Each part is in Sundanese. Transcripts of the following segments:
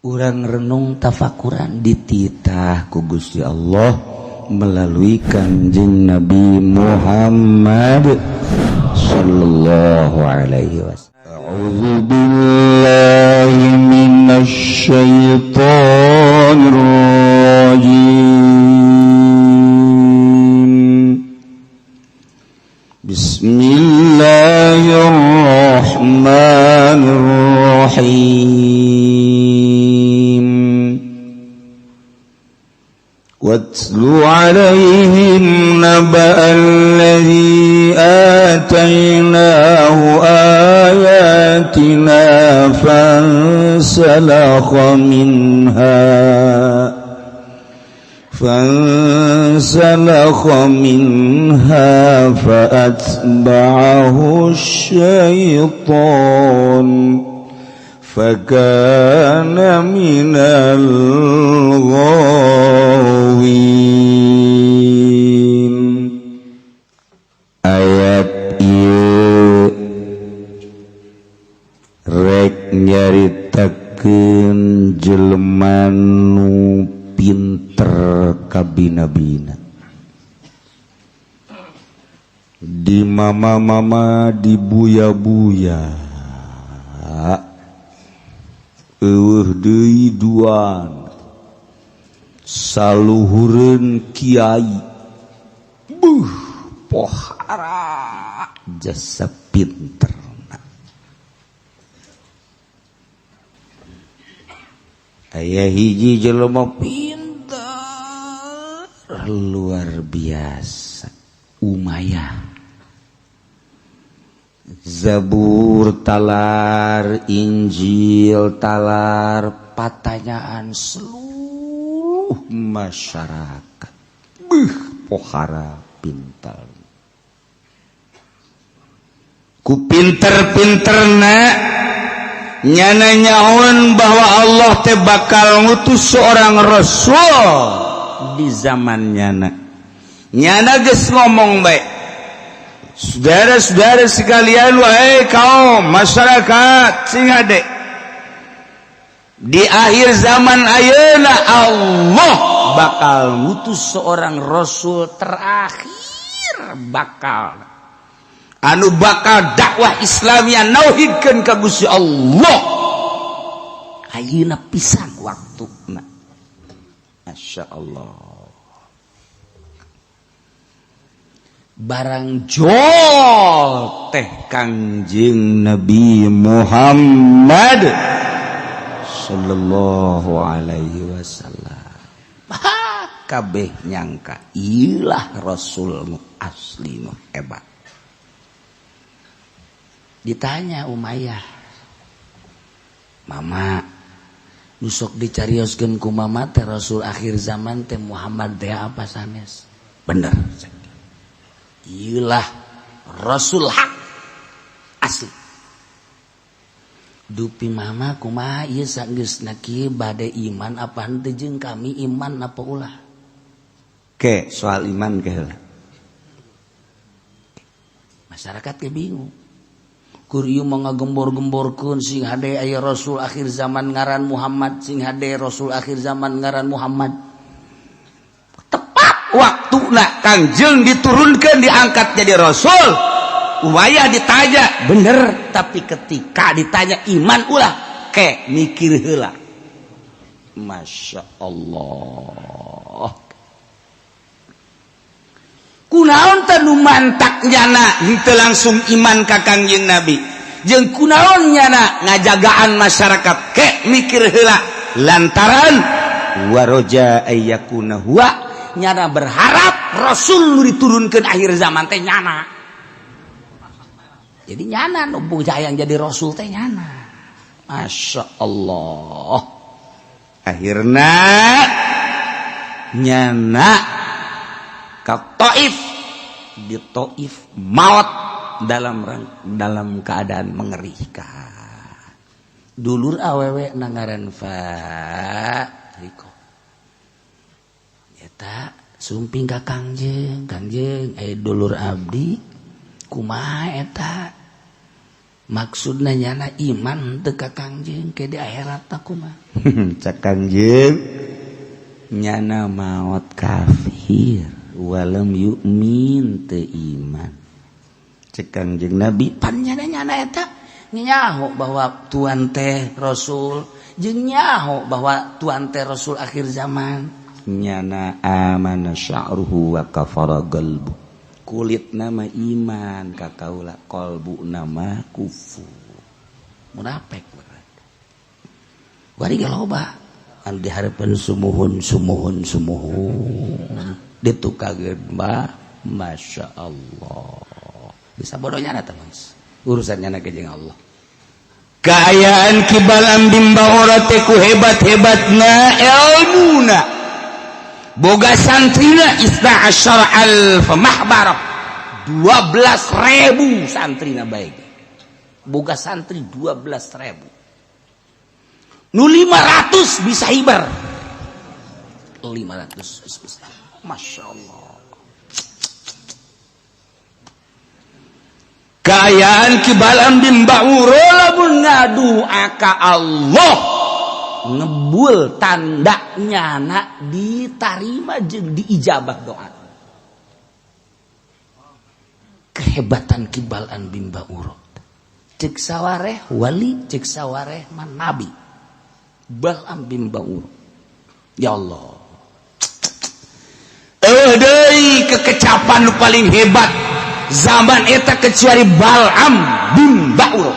urang renung tafakuran dititah ku Gusti Allah melalui Kanjeng Nabi Muhammad sallallahu alaihi wasallam. A'udzu billahi minasy syaithanir rajim. Bismillahirrahmanirrahim. Watlu alaihim naba'alladzi atainahu ayatina fansalakha minha fa'atba'ahu syaitan fakana minal ghawin. Ayat ieu rek nyaritakeun jelema nu pinter kabina-bina, di mama-mama di buya-buya, eueuh deui duan saluhureun kiai, pohara jasa pinter. Aya hiji jelema pinter luar biasa, Umayyah. Zabur talar, Injil talar, patanyaan seluruh masyarakat. Pohara pintar. Ku pinter-pinterna nyana nyaon bahwa Allah teh bakal ngutus seorang rasul di zaman nyana geus ngomong bae. Saudara-saudara sekalian, wahai kaum masyarakat sing hade, di akhir zaman ayeuna Allah bakal ngutus seorang rasul terakhir, bakal dakwah Islamiyah nauhidkeun ka Gusti Allah. Ayeuna pisan waktuna. Masyaallah. Barang jol teh Kangjeng Nabi Muhammad sallallahu alaihi wasallam. Kabeh nyangka ilah rasul nu asli nu hebat. Ditanya Umayyah, mama nusok dicarioskeun ku mama teh rasul akhir zaman teh Muhammad teh apa sanes? Bener. Iyalah rasul hak asli. Dupi mama kumaha ieu sanggeusna kieu bade iman apa henteu jeung kami iman apa ulah? Ke soal iman ke heula. Masyarakat ke bingung. Kur ieu mah ngagembor-gemborkeun sing hade aya rasul akhir zaman ngaran Muhammad, sing hade rasul akhir zaman ngaran Muhammad. Tepat waktuna Kangjeng diturunkeun diangkat jadi rasul, Umayyah ditanya bener, tapi ketika ditanya iman ulah ke mikir heula. Masya Allah. Kunaon teh nu mantak nyana henteu langsung iman ka Kangjeng Nabi, jeung kunaon nyana ngajagaan masyarakat ke mikir heula lantaran waroja ayyakuna huwa, nyana berharap rasul nu diturunkeun akhir zaman teh nyana. Jadi nyana nu hayang jadi rasul teh nyana. Masya Allah. Akhirna nyana ka Taif, di Taif maut dalam keadaan mengerikan. Dulur awewe nangaran Riko. Eta sumping ka Kangjeng, dulur abdi kumaha eta? maksudna nyana iman teu ka Kangjeng ke di akhirat aku mah. Cak Kangjeng nyana maot kafir walam yu'min teu iman. Cek Kangjeng Nabi pan nyana eta nyaho bahwa Tuhan teh Rasul jeung nyaho bahwa Tuhan teh Rasul akhir zaman. Nyana amana sya'ruhu wa kafara qalbu. Kulit nama iman kakaula qalbu nama kufur. Munafik berarti. Wari loba anu dihareupeun sumuhun. Ditu kageut mah masyaallah. Bisa bodohnya na teman. Urusannya na jeung Allah. Kaayaan kibalam bimbaura teh ku hebat-hebatna ilmuna. Boga santrina isna asyara alf mahbarah 12.000 santrina baik. Boga santri 12.000. Nu 500 bisa hibar. 500 bisa. Masya Allah. Kaayaan kibalam bimbaura lamun ngadu'a ka Allah. Ngebul tanda nyana ditarima jeung diijabah doa. Kehebatan kibalan bimba urut. Cek sawareh wali, cek sawareh man nabi. Balam bimba urut. Ya Allah. Deui kekecapan nu paling hebat zaman eta kecuali Bal'am bin Ba'ur.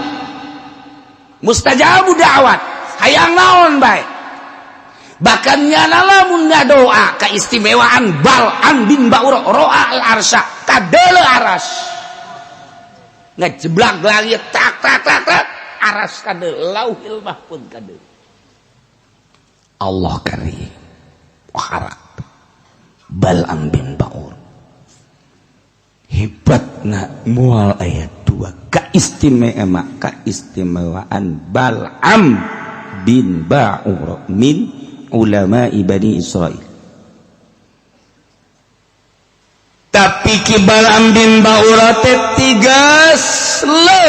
Mustajabu da'wat, hayang naon bae. Bahkan nyana lamun ngadoa keistimewaan Bal'am bin Ba'ur ro'a al-arsya kadele aras. Ngajeblak langit tak aras kadele lauhil mahfuz kadele. Allah karim. Harap Bal'am bin Ba'ur hebatna mual ayat 2 keistimewaan Bal'am bin Ba'ur min ulama Bani Israel. Tapi ki Bal'am bin Ba'ur teh tigas le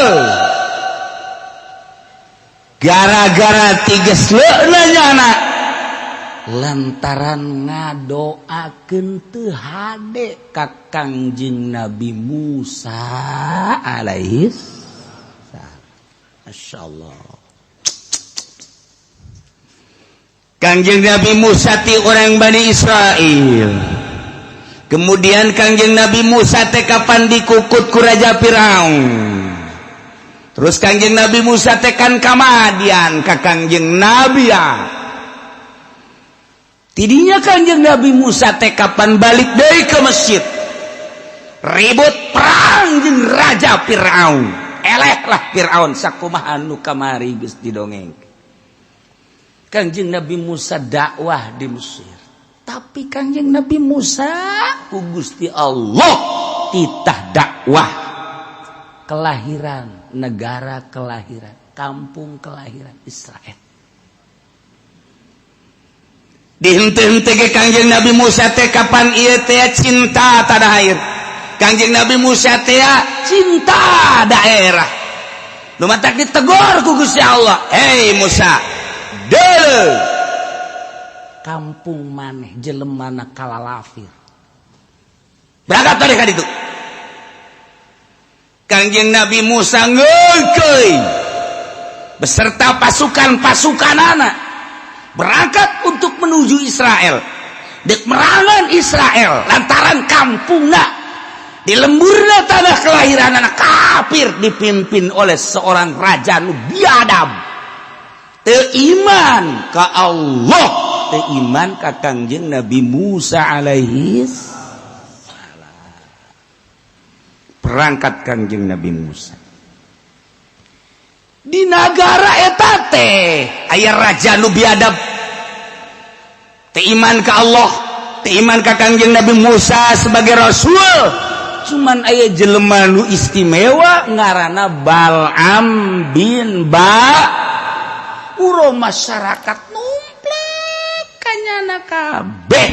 gara-gara tigas le nyana lantaran ngadoakeun teu hade ka Kangjeng Nabi Musa alaihi salam. Masyaallah. Kangjeng Nabi Musa ti orang Bani Israel. Kemudian Kangjeng Nabi Musa teh kapan dikukut ku Raja Firaun. Terus Kangjeng Nabi Musa teh kan ka Madian ka Kangjeng Nabi ya. Tidinya Kangjeng Nabi Musa teh kapan balik deui ke masjid. Ribut perang jeung Raja Firaun. Elehlah Firaun sakumaha anu kamari geus didongeng. Kangjeng Nabi Musa dakwah di Mesir. Tapi Kangjeng Nabi Musa ku Gusti Allah titah dakwah kelahiran, negara kelahiran, kampung kelahiran Israel. Dihenteu-henteu ge Kangjeng Nabi Musa teh kapan ieu teh cinta tanah air. Kangjeng Nabi Musa teh cinta daerah. Lumatak ditegur ku Gusti Allah, "Hei Musa, deuleu kampung maneh jelemana kalalafir." Berangkat tadi ka ditu. Kangjeng Nabi Musa ngeukeui beserta pasukan-pasukanana berangkat untuk menuju Israel. Dek merangan Israel lantaran kampungna di lemburna tanah kelahiran anak kafir dipimpin oleh seorang raja nu biadab. Teu iman ka Allah, teu iman ka Kangjeng Nabi Musa alaihi salam. Berangkat Kangjeng Nabi Musa. Di negara eta teh aya raja nu biadab. Teu iman ka Allah, teu iman ka Kangjeng Nabi Musa sebagai rasul. Cuman aya jelema nu istimewa ngaranna Bal'am bin Ba'ur. Masyarakat numplek kanyana kabeh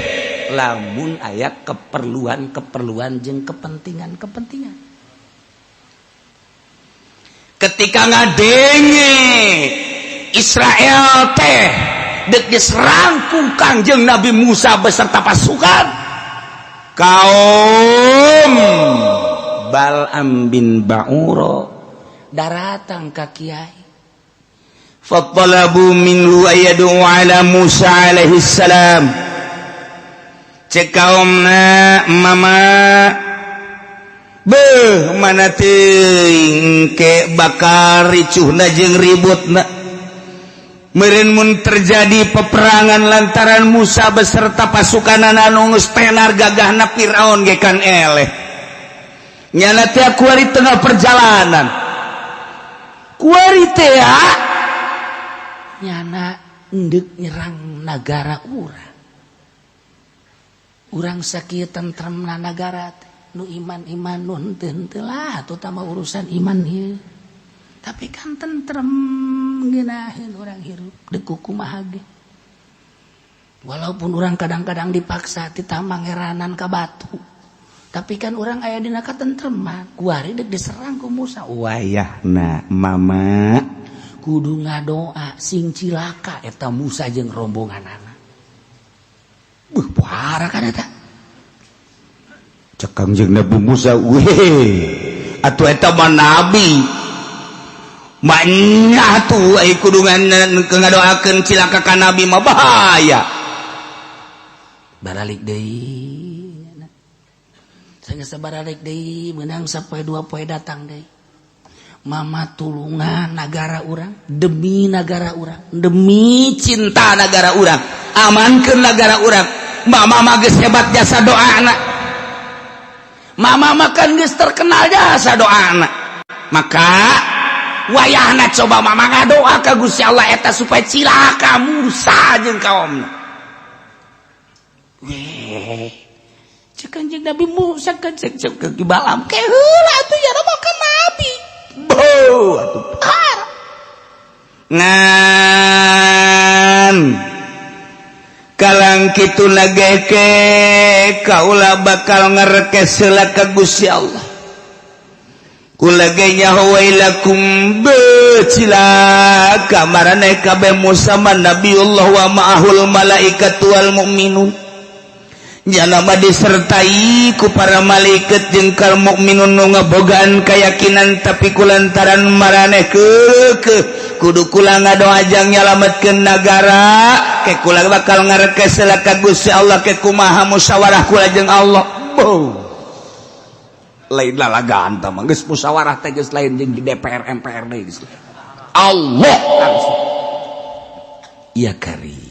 lamun aya keperluan jeung kepentingan. ketika ngadenge Israel teh dek diserang Kangjeng Nabi Musa beserta pasukan kaum Bal'am bin Ba'ura daratang ka kiai fattalabu minhu ayadu ala Musa alaihi salam cek kaumna mama beuh mana teuing ke bakal ricuhna jeung ributna meureun mun terjadi peperangan lantaran Musa beserta pasukanana anu geus tenar gagahna Firaun ge kan eleh nyana teh kuari tengah perjalanan kuari teh nyana endek nyerang negara urang sakieu tentremna negara teh nu iman-iman nu henteu lah terutama urusan iman ieu tapi kan tentrem ngeunaheun urang hirup deuk kumaha ge walaupun urang kadang-kadang dipaksa ti tamangeranan ka batu tapi kan urang aya dina katentreman kuari deuk diserang ku Musa wayahna mama kudu ngadoa sing cilaka eta Musa jeung rombonganana beuh parah kan eta cek Kangjeng Nabi Musa atuh eta mah nabi manya tuh ai kudu ngadoakeun cilaka ka nabi mah bahaya baralik deui sanggeus sabaralik deui meunang sapoe dua poe datang deui mama tulungan negara urang demi negara urang demi cinta negara urang amankeun negara urang mama mah geus hebat jasa doana mama mah kan geus terkenal jasa doana maka wayahna coba mama ngadoa ka Gusti Allah eta supaya cilaka Musa jeung kaumna cek Kangjeng Nabi Musa kan cek ke Balam ke heula atuh ya mah kan nabi boh atuh parah ngan kalang kitu nageke kaula bakal ngarekes heula ka Gusti Allah kula ge nyahawailakum becilaka marane kabeh Musa man nabiullah wa ma'ahul malaikatu wal mu'minun jana mah disertai ku para malaikat jeung kal mukminun nu ngabogaan keyakinan tapi kulantaran maraneh kudu kula ngadoa jang nyalametkeun nagara ke kula bakal ngarekes ka Gusti Allah ke kumaha musyawarah kula jeung Allah lain lalagaan tah mah geus musyawarah teh geus lain jeung di DPR MPR deui geus Allah langsung ya kari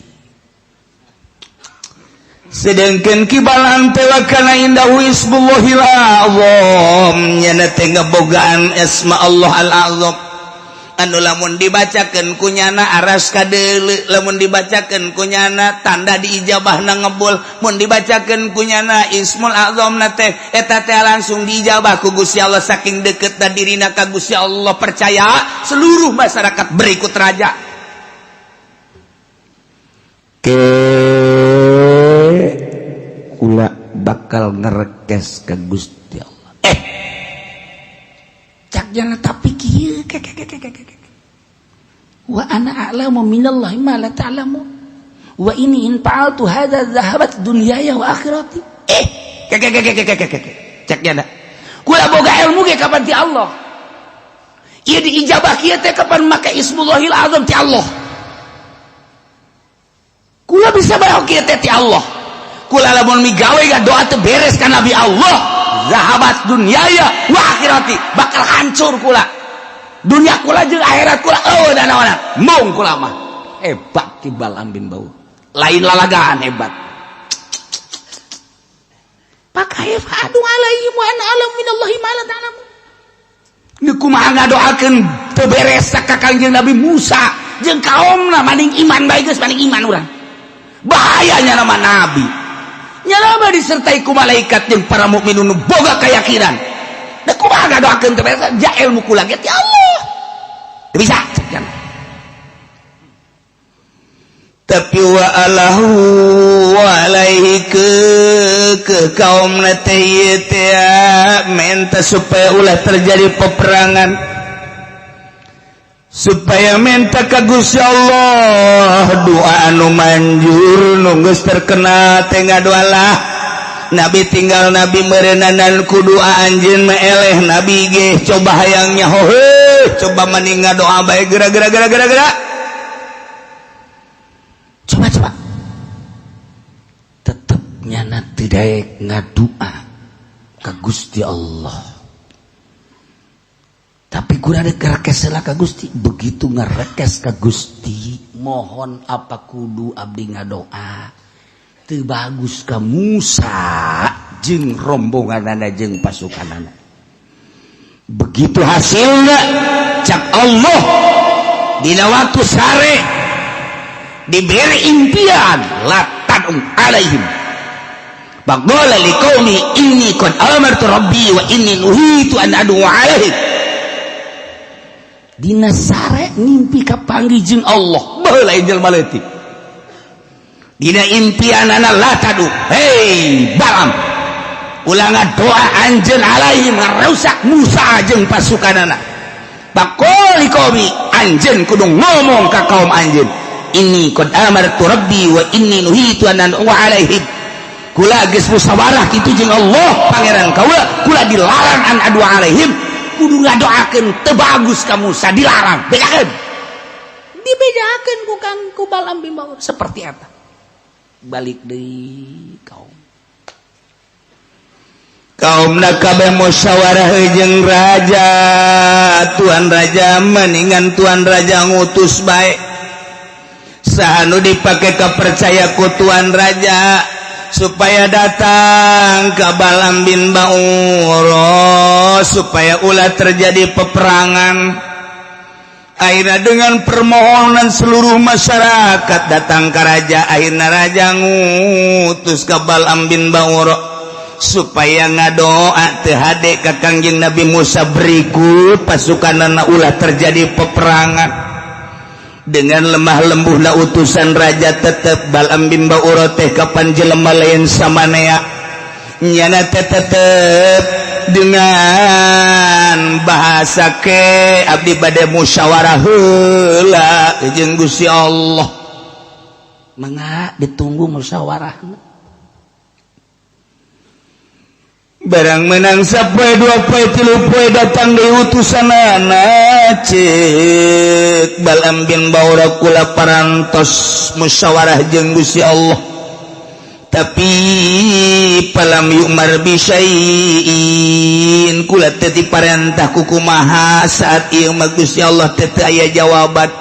sedangkan kibalan tewa kana indahu ismullahil azam nyana teh ngabogaan asma Allah al azam anu lamun dibacakeun ku nyana aras kadeuleu lamun dibacakeun ku nyana tanda diijabahna ngebul mun dibacakeun ku nyana ismul azamna teh eta teh langsung diijabah ku Gusti Allah saking deuketna dirina ka Gusti Allah percaya seluruh masyarakat berikut raja kula bakal ngerekes ke Gusti Allah cak jangan tapi kieu wa ana a'lamu minallahi ma la ta'lamu wa ini in fa'altu hadza dhahabat dunyaya wa akhirati cak jangan kula boga ilmu ge kapan ti Allah ieu diijabah kieu teh kapan make ismullahil azam ti Allah kula bisa bae kieu teh ti Allah kula lamun migawe doa teu beres ka Nabi Allah zahabat dunyaya wa akhirati bakal hancur kula dunia kula jeung akhirat kula dan nawana mung kula mah hebat ki Bal'am bin Ba'ur lain lalagaan hebat pakai fa'adu alaihi wa ana alam minallahi ma la ta'lamu nu kumaha ngadoakeun teu beres ka Kangjeng Nabi Musa jeung kaumna maning iman bae geus maning iman urang bahayanya nama nabi nyalama disertai ku malaikat jeung para mukminun boga keyakinan da kumaha ngadoakeun teh ja ilmu kula ge ti Allah teu bisa can tapi wa alahu alaihi ke kaumna teh minta supaya ulah terjadi peperangan supaya minta ka Gusti Allah doa anu manjur nu geus terkena teh ngadoalah Nabi tinggal Nabi meureunanan ku doa anjeun mah eleh Nabi ge coba hayang nyaho coba mending ngadoa bae geura-geura coba tetep nyana teu daek ngadoa ka Gusti Allah. Tapi kurang ngerekes lah ka Gusti, begitu ngerekes ka Gusti, mohon apa kudu abdi ngadoa. Teu bagus ka Musa jeung rombonganana jeung pasukanana. Begitu hasilna cak Allah dina waktu sare diberi impian la tad'u alaihim. Baqala liqaumi inni qad amartu rabbi wa inni nuhitu an ad'u alaihim. Dina sare ngimpi kapanggih jeung Allah baheula jelema leutik dina impianana la tadu hei Balaam ulah ngadoa anjeun alaihim ngarusak Musa jeung pasukanana baqoli qaumi anjeun kudu ngomong ka kaum anjeun inni qad amartu rabbi wa inni nuhitu an ad'u alaihim kula geus musyawarah kitu jeung Allah pangeran kaula kula dilarang an ad'u alaihim kudu ngadoakeun teu bagus ka Musa dilarang bejakeun dibejakeun ku Balaam bin Ba'ur seperti apa balik deui kaumna kabeh musyawarah jeung raja tuan raja mendingan tuan raja ngutus bae saha nu dipake kapercaya ku tuan raja supaya datang ke Balaam bin Ba'ur supaya ulah terjadi peperangan. Akhirnya dengan permohonan seluruh masyarakat datang ke raja, akhirnya raja ngutus ke Balaam bin Ba'ur supaya ngadoa teu hade ka Kangjeng Nabi Musa berikut pasukanana ulah terjadi peperangan. Dengan lemah lembuhna utusan raja tetep Balaam bin Ba'ur teh kapan jelema lain samanea nyana tetep dengan bahasa ke abdi bade musyawarah heula jeung Gusti Allah mangga ditunggu musyawarahna barang menang sapoe dua poe tilu poe datang deui utusanana ceuk Balaam bin Ba'ur kula parantos musyawarah jeung Gusti Allah tapi palam yu'mar bisyai'in kula teu diparentah ku kumaha saat ieu mah Gusti Allah teu aya jawaban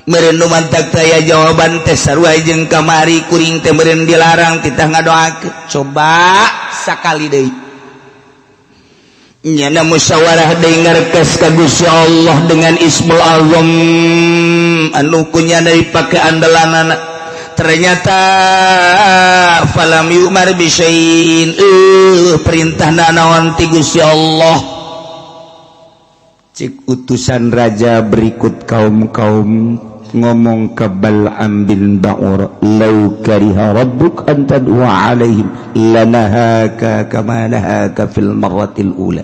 meureun nu mantak teu aya jawaban teh sarua jeung kamari kuring teh meureun dilarang titah ngadoakeun coba sakali deui nyana musyawarah deui ngarekes ka Gusti Allah dengan Ismul Azam anu kunyana dipake andalanana ternyata falam yu'mar bisyai'in perintahna naon ti Gusti Allah cik utusan raja berikut kaum-kaum ngomong ke Balaam bin Ba'ur law kariha rabbuk an tad'u alaihim lanahaka kama nahaka fil marratil ula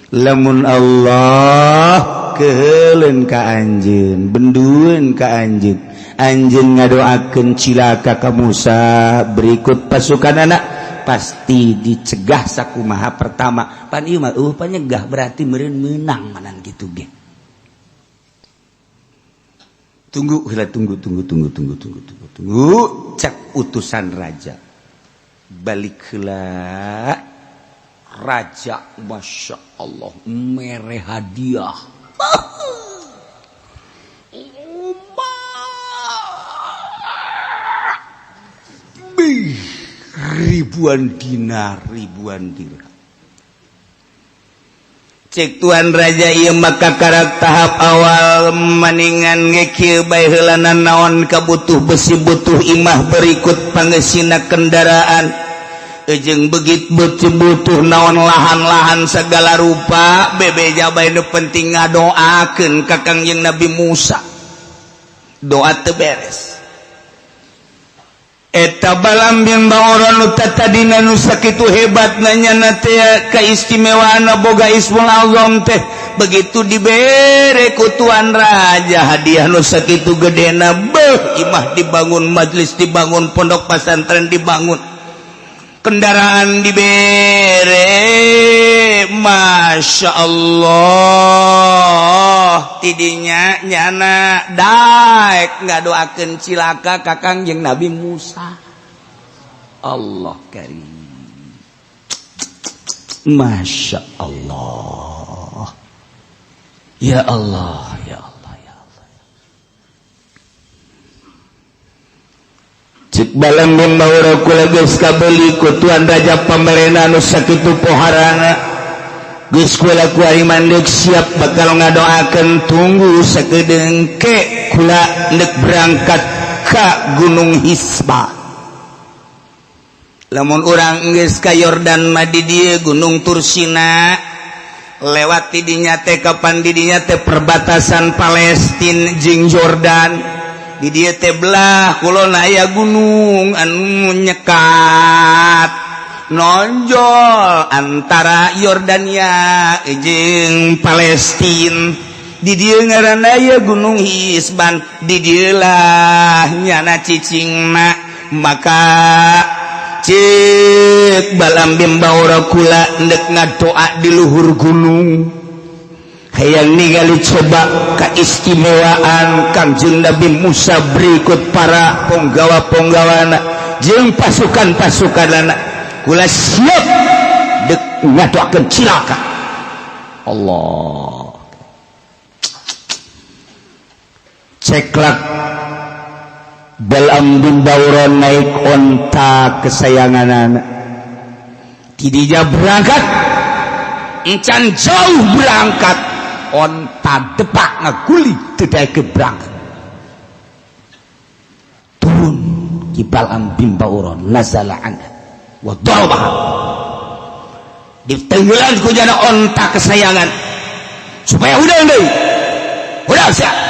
lamun Allah keheuleun ka anjeun bendueun ka anjeun anjeun ngadoakeun cilaka ka Musa berikut pasukanana pasti dicegah sakumaha pertama pan ieu mah panyegah berarti meureun meunang manan kitu ge tunggu cak utusan raja balik heula raja masya Allah mere hadiah ribuan dinar cek tuan raja ieu maka karak tahap awal maningan ngekil bae heulana naon kabutuh besi butuh imah berikut pangeusina kendaraan jeung begitu butuh naon lahan-lahan segala rupa bebeja bae nu penting ngadoakeun ka Kangjeng Nabi Musa doa teu beres eta Balaam bin Ba'ur nu tadina nu sakitu hebatna nyana teh kaistimewaanna boga Ismul Azam teh begitu dibere ku tuan raja hadiah nu sakitu gedena beuh imah dibangun majelis dibangun pondok pesantren dibangun kendaraan dibere Masya Allah tidinya nyana daek ngadoakeun cilaka ka Kangjeng Nabi Musa Allah karim Masya Allah ya Allah ya Allah ya Allah cik balang membawa kula geus kabeli ku tuan raja pamarentah nu sakitu poharana geus kula ku ari mandeg siap bakal ngadoakeun tunggu sakedeung ke kula neuk berangkat ka Gunung Hisba lamun urang geus ka Yordan mah di dieu Gunung Tursina lewat di dinya teh kapan di dinya teh perbatasan Palestina jeung Jordan di dieu teh belah kulon aya gunung anu nyekat nonjol antara Yordania jeung Palestina di dieu ngaranna aya Gunung Hisban di dieu lah nyana cicingna maka cek balam bimbaura kula ndek ngadoa di luhur gunung hayang ningali coba keistimewaan Kangjeng Nabi Musa berikut para penggawa-penggawana jeung pasukan-pasukanana kula siap dek ngadoakeun cilaka Allah ceklak Balam bin Bauron naik onta kesayangan anak tidinya berangkat encan jauh berangkat onta depak ngaguli tidak ke berangkat turun di Balam bin Bauron nazala anha wa darba ditenggelan ku jana onta kesayangan supaya udang deui udang siap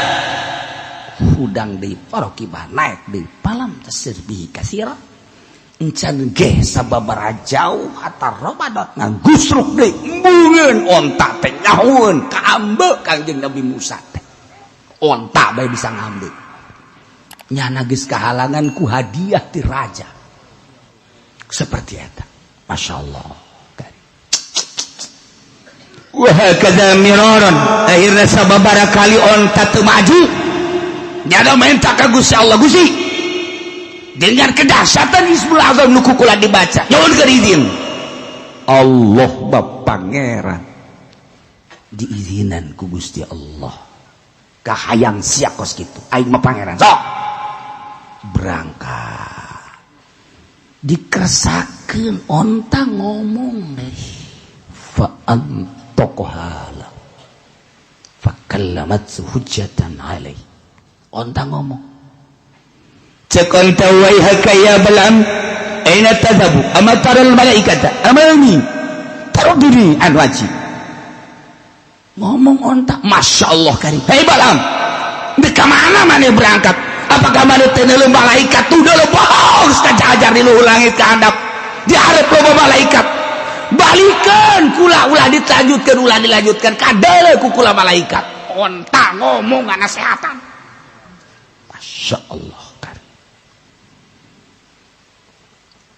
udang deui parokibah naik deui palam tasirbihi kasira encan ge sababaraha jauh hatar Ramadan ngagusruk deui embungeun onta teh nyahoeun ka ambe Kangjeng Nabi Musa teh onta bae bisa ngambe nyana geus kahalangan ku hadiah ti raja seperti eta masyaallah wa hakadha miraran akhirna sababaraha kali onta teu maju nyada minta ka Gusti Allah Gusti dengan kedahsyatan Hizbul Azam nu kula dibaca nyuwun keur izin Allah Bapa Pangeran diizinan ku Gusti Allah kahayang siakos kitu aing mah pangeran sok berangkat dikeresakeun onta ngomong deui fa antaqahala fa kallamat hujjatan alaihi onta ngomong cek onta waihaka ya Balam aina tadhabu ama taral malaikata amani taruh diri an wajib ngomong onta Masya Allah karim hei Balam di kemana mana berangkat apakah mana tenelu malaikat tuh dulu bohong sejajar di luhur langit ke handap diharap loba malaikat balikan kula ulah dilanjutkan kadele ku kula malaikat onta ngomong ngana sehatan Masya Allah kan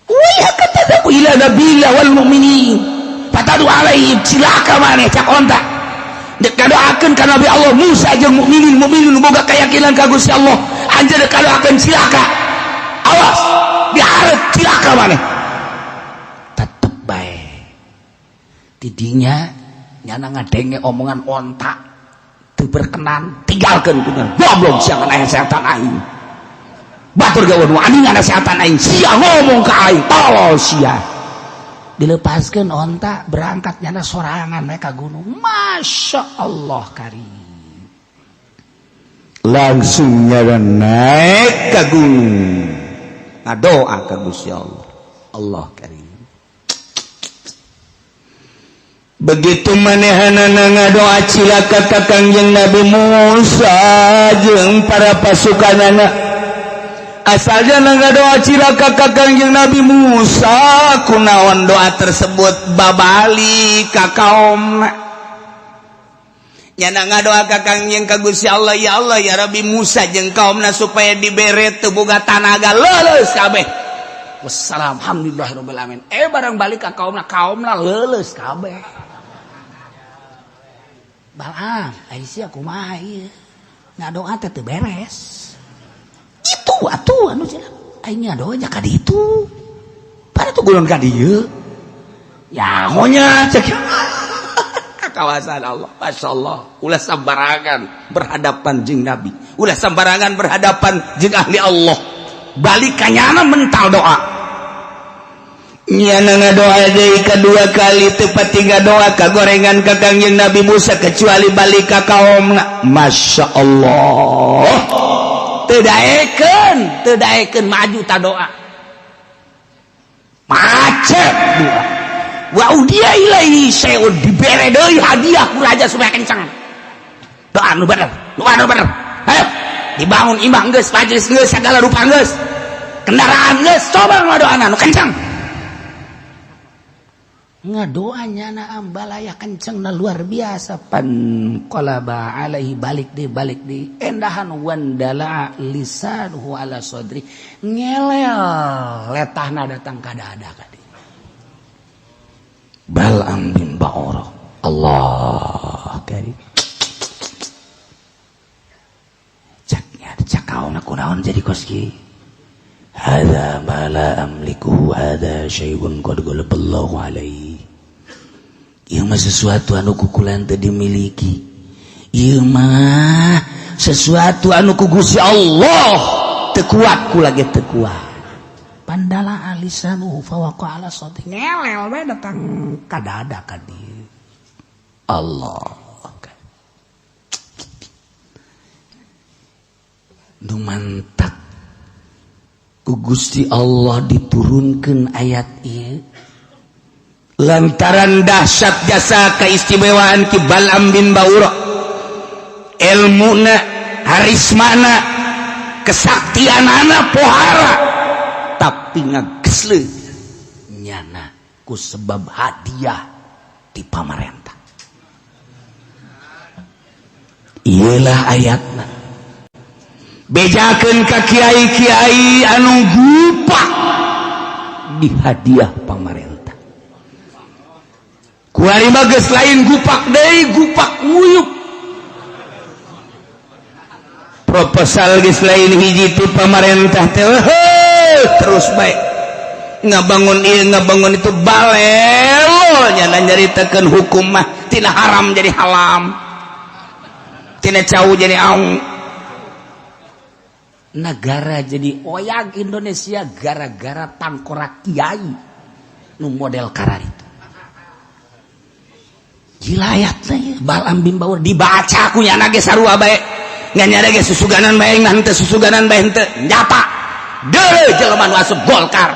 wih kata ila nabila wal mu'minin patadu alaihim cilaka maneh cak onta dek kadoakeun ka Nabi Allah Musa jeung mukminin boga keyakinan ka Gusti Allah anjeun kadoakeun cilaka awas dihareup cilaka maneh tetep bae tidinya nyana ngadenge omongan onta teu berkenan tinggalkeun kunaon goblok siangan aya setan aing batur gawean wani ngana setan aing sia ngomong ka aing tolol sia dilepaskeun onta berangkat nyana sorangan mereka gunung Masya Allah karim langsung nyana naik ke gunung ngadoa ka Gusti Allah Allah karim begitu manehanana ngadoa cilaka ka Kangjeng Nabi Musa jeung para pasukanana asalnya ngadoa cilaka ka Kangjeng Nabi Musa kunaon doa tersebut babali ka kaumna nyana ngadoa ka Kangjeng ka Gusti Allah, ya Allah ya Rabbi Musa jeung kaumna supaya dibere teu boga tanaga leuleus kabeh. Wassalam alhamdulillahirabbil alamin. Barang balik ka kaumna leuleus kabeh. Balaam, Aisyah kumaha ieu? Ngadoa teh teu beres. Itu atuh anu cenah. Aing ngadoa nya ka ditu. Pada tuh gulung ka dieu. Ya monya cek. Kawasan Allah, Masya Allah. Ulah sambarangan berhadapan jeung Nabi, ulah sambarangan berhadapan jeung ahli Allah. Balik kanyana mental doa. Nyana ngadoa deui kedua kali teu pati ngadoa kagorengan ka Kangjeng Nabi Musa kecuali balik ka kaumna. Masya Allah. Teu daekeun maju ta doa. Macet doa. Wa udia ilaihi syai'un dibere deui hadiah ku raja supaya kencang. Doa nu bener. Ayo dibangun imah geus, majelis geus, segala rupa geus. Kendaraan geus, coba ngadoana nu kencang. Ngadoanya na ambalaya kencangna luar biasa. Pan qalaba alaihi balik di endahan wandala lisanuhu ala sadri ngelel letahna datang ka dada ka dieu. Bal'am bin Ba'urah Allah karim caknya cakauna kunaon jadi koski hadza ma la amliku hadza syai'un qad ghalaballahu alaihi. Ieu mah sesuatu anu kukulan teu dimiliki, ieu mah sesuatu anu ku Gusti Allah teu kuat kula ge teu kuat. Pandala alisanu fawaqa ala sati ngelel we datang ka dada ka dieu. Allah nu mantak ku Gusti Allah diturunkeun ayat ieu lantaran dahsyat jasa keistimewaan ki Bal'am bin Ba'urah, ilmuna, harismana, kesaktianana pohara, tapi ngagesleun nyana ku sebab hadiah di pamarentah. Iyalah ayatna bejakeun ka kiai-kiai anu gupak di hadiah pamarentah. Kuari mah geus lain gupak deui, gupak nguyuk. Proposal geus lain hiji ti pamarentah teh terus baik ngabangun ieu ngabangun itu balelo nya nyaritakeun hukum mah tina haram jadi halam, tina cau jadi aung. Negara jadi oyag Indonesia gara-gara tangkorak kiai nu model karar itu. Gila ayatna ya. Bal'am bin Ba'urah dibaca ku nyana ge sarua bae. Nganyana ge susuganan bae ngante susuganan bae henteu nyata. Deuleu jelema nu asup Golkar.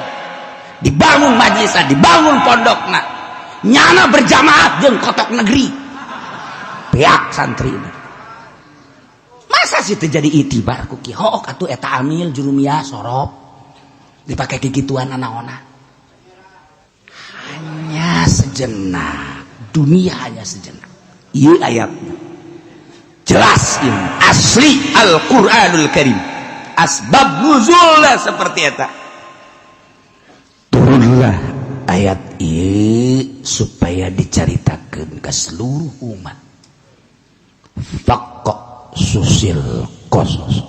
Dibangun majelisna, dibangun pondokna. Nyana berjamaah jeung kotok negeri. Pihak santrina. Masa sih terjadi itibar ku kiai hook atuh eta amil jurumiyah sorop. Dipake kikituan anaona. Hanya sejenak. Dunia hanya sejenak. Ieu ayatnya jelas ini asli Al-Qur'anul Karim. Asbab nuzulna seperti eta. Turunlah ayat ieu supaya dicaritakeun ka seluruh umat. Faqqa susil qasas.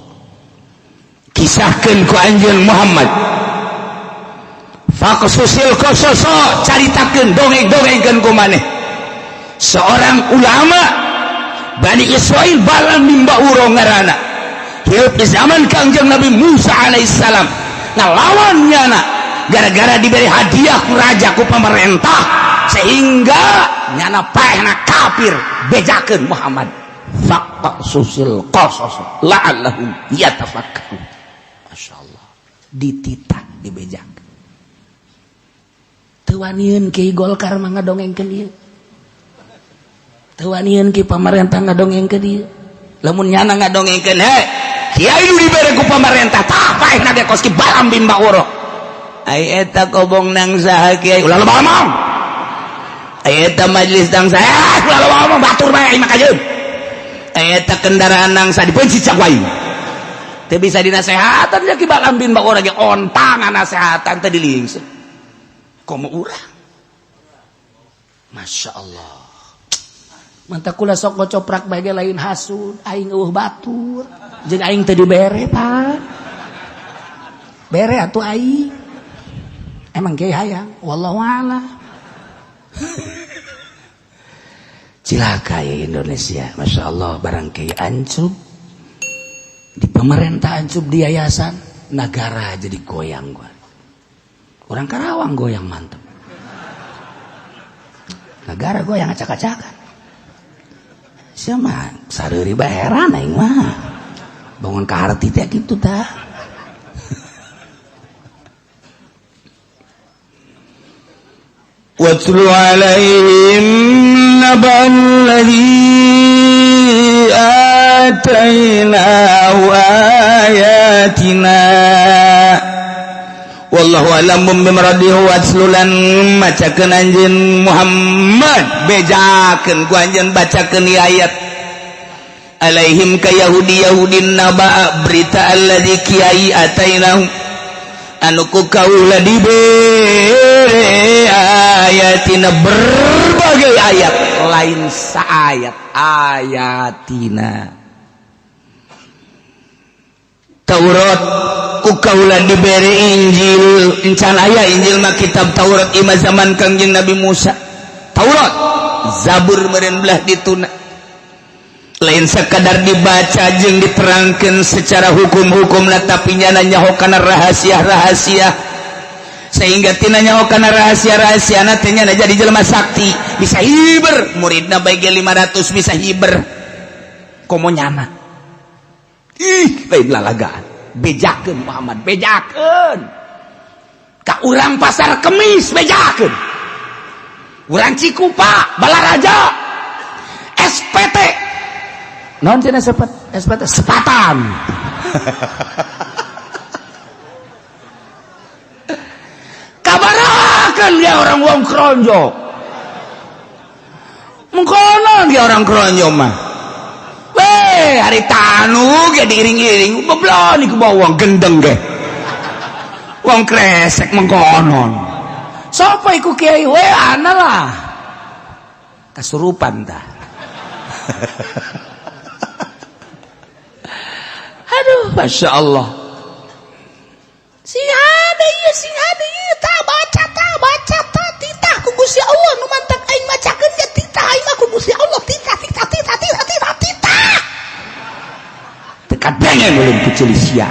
Kisahkeun ku anjeun Muhammad. Faqqa susil qasas caritakeun dongeng-dongengkeun ku maneh. Seorang ulama Bani Israil Bal'am bin Ba'urah ngaranna hidup di zaman Kangjeng Nabi Musa alaihissalam ngalawan nyana gara-gara diberi hadiah ku raja ku pemerintah sehingga nyana paehna kafir bejakeun Muhammad faqqa susil qasas la'allahum yatafakkarun. Masyaallah dititah dibejak teu waniun Kiai Golkar mah ngadongengkeun ieu. Tawanian ki pamarentah ngadongengkeun dieu. Lamun nyana ngadongengkeun kiai nu dibere ku pamarentah tah paehna ge kos ki Bal'am bin Ba'urah. Ai eta kobong nang saha kiai ulah loba ngomong. Ai eta majelis tang saha ulah loba ngomong batur bae imah kajeun. eta kendaraan nangsa dipenci cak wae teu bisa dinasehatan nya ki balambin ba urang ge ontangan nasehatan teh dilingseun komo urang Masya Allah mantap kula sok ngocoprak bae ge lain hasud aing eueuh batur jeung aing teu dibere Pak bere atuh aing emang kieu hayang wallahu a'lam cilaka ya Indonesia Masya Allah barang kieu ancup di pemerintah ancup di yayasan negara jadi goyang gua orang Karawang goyang mantep negara goyang acak-acakan siapa sareuri bae heran aing mah bangun kaharti teh kitu tah واتل عليهم نبأ الذي آتيناه آياتنا wallahu a'lam bimradihi watlulan macakeun anjeun Muhammad bejakeun ku anjeun bacakeun ayat alaihim ka yahudin naba berita alladzi kiai atainahu anu ku kaula dibere ayatina berbagai ayat lain saayat ayatina Taurat ku kaula dibere Injil encan aya Injil mah kitab Taurat imah zaman Kangjeng Nabi Musa Taurat Zabur meureun belah dituna lain sekadar dibaca jeung diterangkeun secara hukum-hukumna tapi nya nyaho kana rahasia-rahasia sehingga tina nyaho kana rahasia-rahasiana teh nya jadi jelema sakti bisa hiber muridna bae ge 500 bisa hiber komo nyana lain lalagaan bejakeun Muhammad bejakeun ka urang pasar Kemis bejakeun urang Cikupa Balaraja SPT non cenah SPT sepatan kabarakan dia orang wong kronjo mengkonon dia orang kronjo mah weh hari tanu ge diiring-iring beblon iku bawa wong gendeng ge wong kresek mengkonon sapa iku kiai we ana lah kasurupan tah aduh Masya Allah sing ada ieu tah baca titah ku Gusti Allah nu mantap aing macakeun ge titah aing mah ku Gusti Allah titah teka bengen ulun ku Cilisia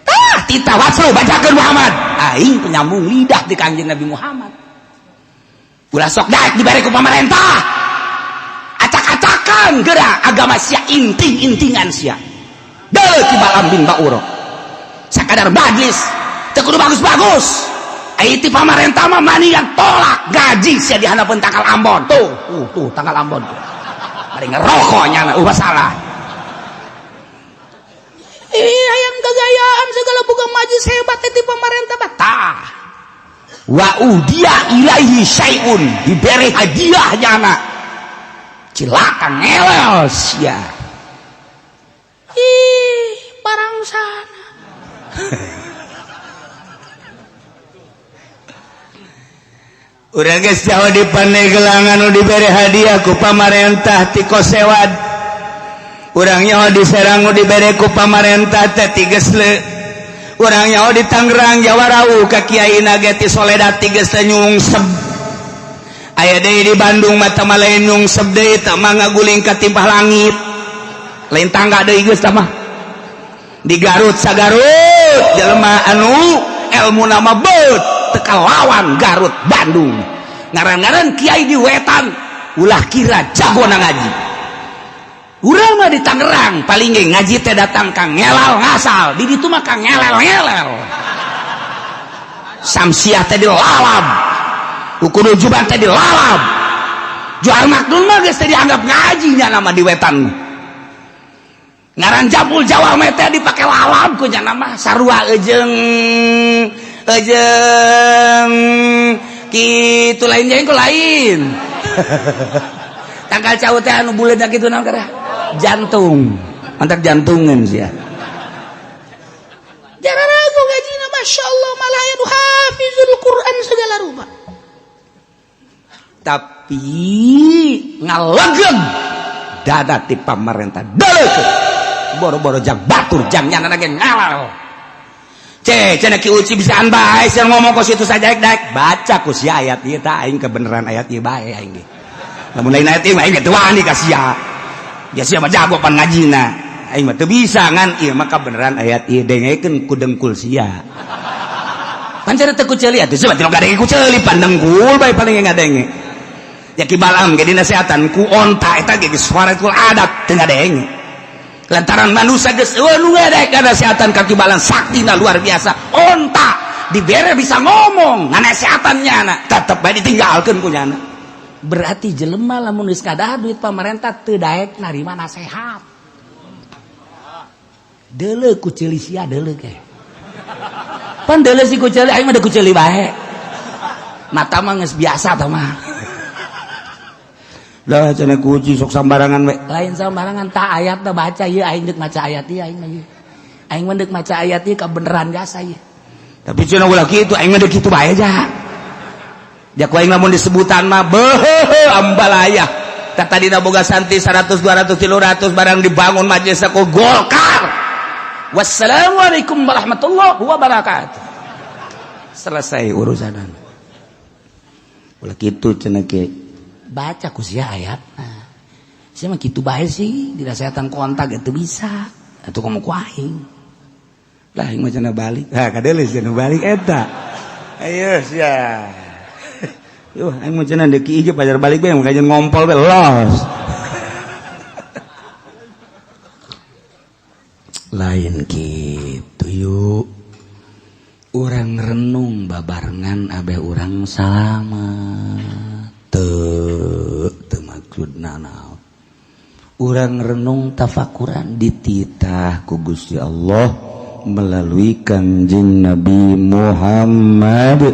tah titah waslu bacakeun Muhammad aing penyambung lidah di Kangjeng Nabi Muhammad ulah sok daek dibere ku pamarentah acak-acakan geura agama sia inting-intingan sia deuleu ti balambing bauro sakadar majlis teu kudu bagus-bagus ai ti pamarentah mah mani yang tolak gaji sia di hanapeun tanggal Ambon tuh tanggal Ambon bari ngerokok nya masalah hayang gagayaan segala boga majlis hebat ti pamarentah tah wa udia ilaihi syai'un dibere hadiah nyana cilaka ngelel sia barang sana urang geus Jawa di Pandeglang anu dibere hadiah ku pamarentah ti Kosewad urang nyaho di Serang nu dibere ku pamarentah teh ti Gesle urang nyaho di Tangerang Jawa Rau ka kiaina ge ti Soledad ti geus nyungsep aya deui di Bandung mata malain nyungsep deui tah mangga guling ka timpah langit lain tangga deui geus tah mah di Garut sagarut jelema anu ilmu nama beut teka lawan Garut Bandung ngaran-ngaran kiai di Wetan ulah kira jago na ngaji urang mah di Tangerang paling ge ngaji teh datang kang ngelal ngasal di ditu mah kang ngelel samsiah teh dilalab ukudu juban teh dilalab jual makdul mah geus teh dianggap ngaji nya nama di Wetan ngaran Jabul Jawa mete dipake lalab ku nya nama sarua ejeung kitu lain jeung ku lain tanggal caut teh anu buleud kitu naon kada jantung antar jantungan sih ya. Jarang ragu gajina, masya Allah, malah ya hafizul Quran segala rupa. Tapi ngalegeng dada ti pamarentah dalekeun boro-boro jang batur jang nyana lagi ngalal. Cenah ki uci bisaan bae sieun ngomong ku situ sajaek-daek baca ku si ayat ieu tah aing kebenaran ayat ieu bae aing ge. Lamun lain ayat ieu aing teh wani ka sia. Ya sia mah jago pan ngajina. Aing mah teu bisa ngan ieu mah kebenaran ayat ieu dengekeun ku dengkul sia. Pancen teu ku ceuli atuh sebab teu gadenge ku ceuli pandengkul bae paling ngadenge. Ya ki balam ge dinasehatan ku onta eta ge suaratul adat teu ngadenge. Lantaran manusia geus nu ngadek nasehatan kaki balan saktina luar biasa. Onta dibere bisa ngomong nganasehatannya na tetep bae ditinggalkeun ku nyana. Berarti jelema lamun geus kadah duit pamarentah teu daek narima nasehat. Deuleu ku ceuli sia deuleu ke. Pan deuleu si ku ceuli aing mah deuk ku ceuli bae. Mata mah geus biasa tah mah. Lah cenah kuci sok sambarangan we. Lain sambarangan tah ayat teh baca ieu aing deuk maca ayat ieu aing mah ieu. Aing mah deuk maca ayat ieu kabeneran jasa ieu. Tapi cenah ulah kitu aing mah deuk kitu bae ja. Jak aing lamun disebutan mah beuh ambalaya. Tah tadina boga santri 100 200 300 barang dibangun majelis ku Golkar. Wassalamualaikum warahmatullahi wabarakatuh. Selesai urusanan. Ulah kitu cenah ke baca ku sia ayat. Nah, sia mah kitu bae sih, dirasehatan kontak itu bisa. Atuh komo ku aing. Lah aing mah cenah balik. Ha kadeuleu cenah balik eta. Ayo sia. Yuh aing mah cenah deuk ieu pajar balik bae makajen ngompol bae los. Lain kitu yuk. Urang renung babarengan abeh urang salamet. Teu maksudna naon. Urang renung tafakuran dititah ku Gusti Allah melalui Kanjeng Nabi Muhammad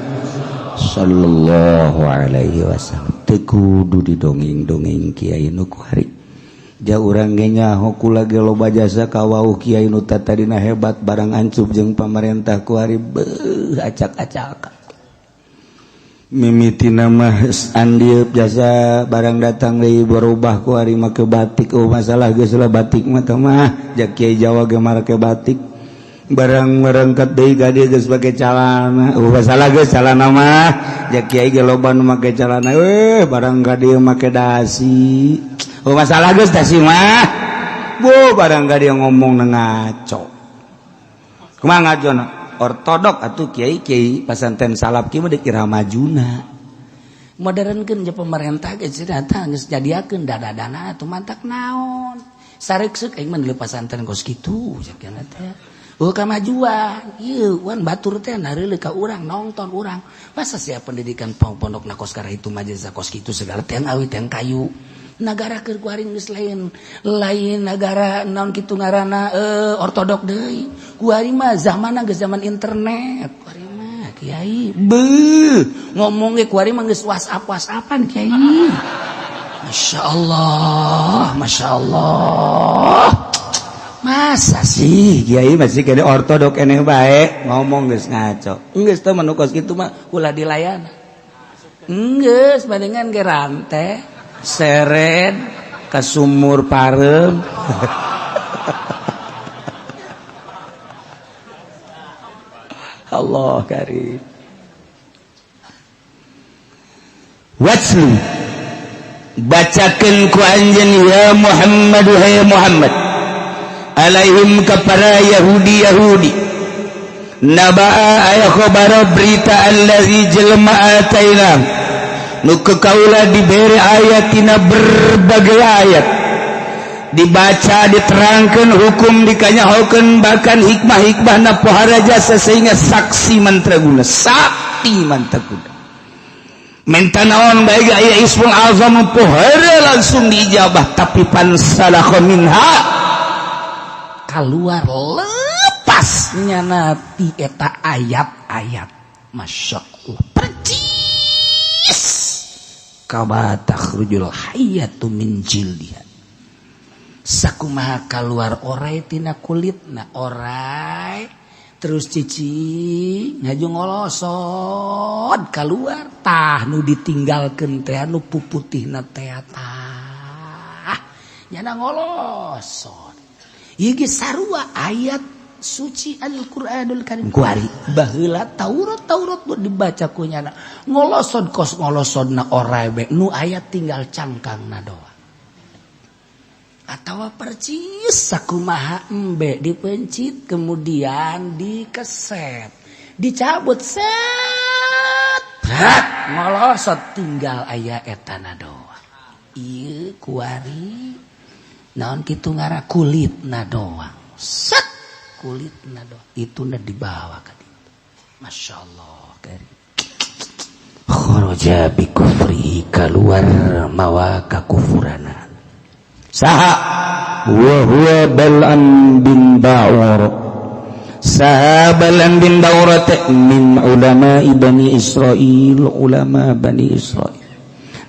sallallahu alaihi wasallam. Teu kudu didongeng-dongeng kiai nu kuari. Ja urang ge nyaho kula ge loba jasa ka wauh kiai nu tadina hebat barang ancup jeung pamarentah kuari beuh acak-acak. Mimiti nama andieup jasa barang datang deui berubah ku ari make batik. Oh masalah geus lah batik mah teh mah jak kiai Jawa ge make batik barang merengket deui ka dieu geus make calana. Oh masalah geus calana mah jak kiai ge loba nu make calana barang ka dieu make dasi. Oh masalah geus dasi mah bu barang ka dieu ngomong ngaco. Kumaha ngacona? Ortodok atuh kiai-kiai pasantren salaf kieu mah deuk iramajuna. Modernkeun je pemerintah ge cenah geus jadiakeun dada-dana atuh mantak naon. Sareuk-seuk aing mah di pasantren kos kitu sakiana teh. Kamajuan ieu wan batur teh nareuleuh ka urang nongton urang. Masa sia pendidikan pondok na kos kara itu majelis kos kitu segala teh awit teh kayu. Nagara keur kuaring geus lain nagara naon kitu ngaranna ortodok deui. Kuari mah zamanna geus zaman internet. Kuari mah kiai beuh ngomong ge kuari mah geus WhatsApp-WhatsAppan kiai. Masyaallah, masyaallah. Masa sih kiai masih kene ortodok eneh bae ngomong geus ngaco. Geus teh manu kos kitu mah ulah dilayana. Geus bandingan ge rante seret ke sumur parem. Allah karim. Watslu bacakeun ku anjeun ya Muhammad hai Muhammad alaihim kepada Yahudi nabaa aya khabar berita allazi jelma ataina nu kaula diberi ayatina berbagai ayat dibaca diterangkan hukum dikanyahokeun bahkan hikmah-hikmahna pohara jasa sehingga saksi mantraguna sakti mantraguna minta naon bae aya ismul azam pohara langsung diijabah tapi pansalakha minha keluar lepas nyana ti eta ayat-ayat masyaallah percis kama takhrujul hayatu min jildiha sakumaha keluar orai tina kulitna orai terus cici ngaju ngolosot keluar tah nu ditinggalkeun teh nu puputihna teh tah nyana ngolosot ieu ge sarua ayat suci Al-Qur'anul Karim kuari baheula Taurat nu dibaca ku nyana ngolosot kos ngolosodna orai be nu aya tinggal cangkangna doa atawa percis sakumaha embe dipencit kemudian dikeset dicabut set ngolosot tinggal aya etana doa ieu kuari naon kitu ngara kulitna doa set kulitna doa ituna dibawa ka ditu masyaallah karim kharaja bi kufri keluar mawa kakufuranna saha wa huwa Bal'am bin Ba'ur saha Bal'am bin Ba'ur min ulama Bani Israil ulama Bani Israil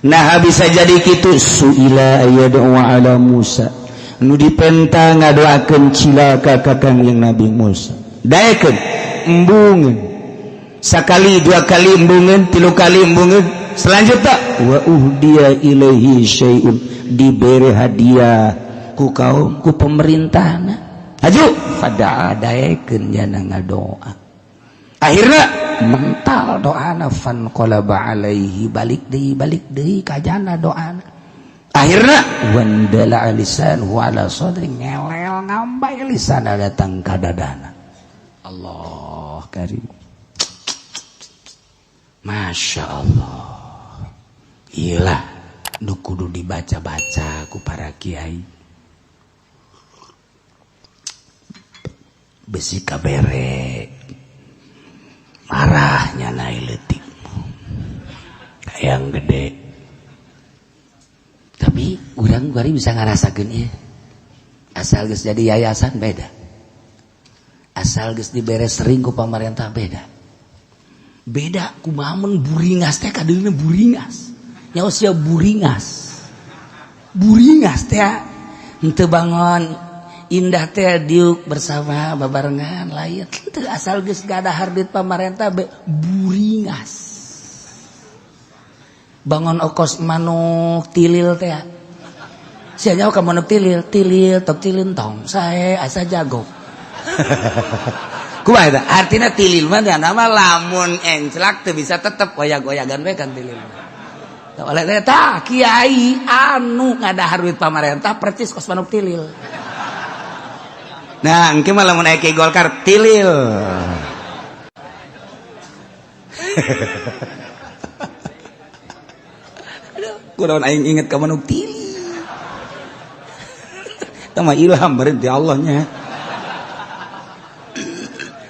nah bisa jadi kitu suila ayad'u ala Musa nu dipenta ngadoakeun cilaka ka Kangjeng Nabi Musa daekeun embungeun sakali dua kali embungeun tilu kali embungeun selanjutnya wa uhdiya ilaihi syai'un diberi hadiah ku kaum ku pemerintahna aju fada'a daekeun jana ngadoa akhirna mental doana fan qalaba alaihi balik deui ka jana doana akhirna wandala lisanuhu ala sadri ngelel ngambai lisana datang ka dadana Allah karim Masya Allah iyalah nu kudu dibaca-baca ku para kiai besi kabere marahnya naik letik yang gede tapi urang bari bisa ngarasakeun ieu asal geus jadi yayasan beda asal geus dibere sering ku pamarentah beda kumaha mun buringas teh kadeulina buringas nyaos sia buringas teh henteu bangun indah teh diuk bersama babarengan lain teu asal geus gadahar duit pamarentah buringas bangun okos manuk tilil teh sia nyaho ka manuk tilil tok tilintong sae asa jago kumaha eta artina tilil mah nama lamun enclak teu bisa tetep goyag-goyagan we kan tilil oleh eta kiai anu ngadahar duit pamarentah percis kos manuk tilil nah engke mah lamun aya kiai Golkar tilil aduh kunaon aing inget ka manuk tilil eta mah ilham berarti Allah nya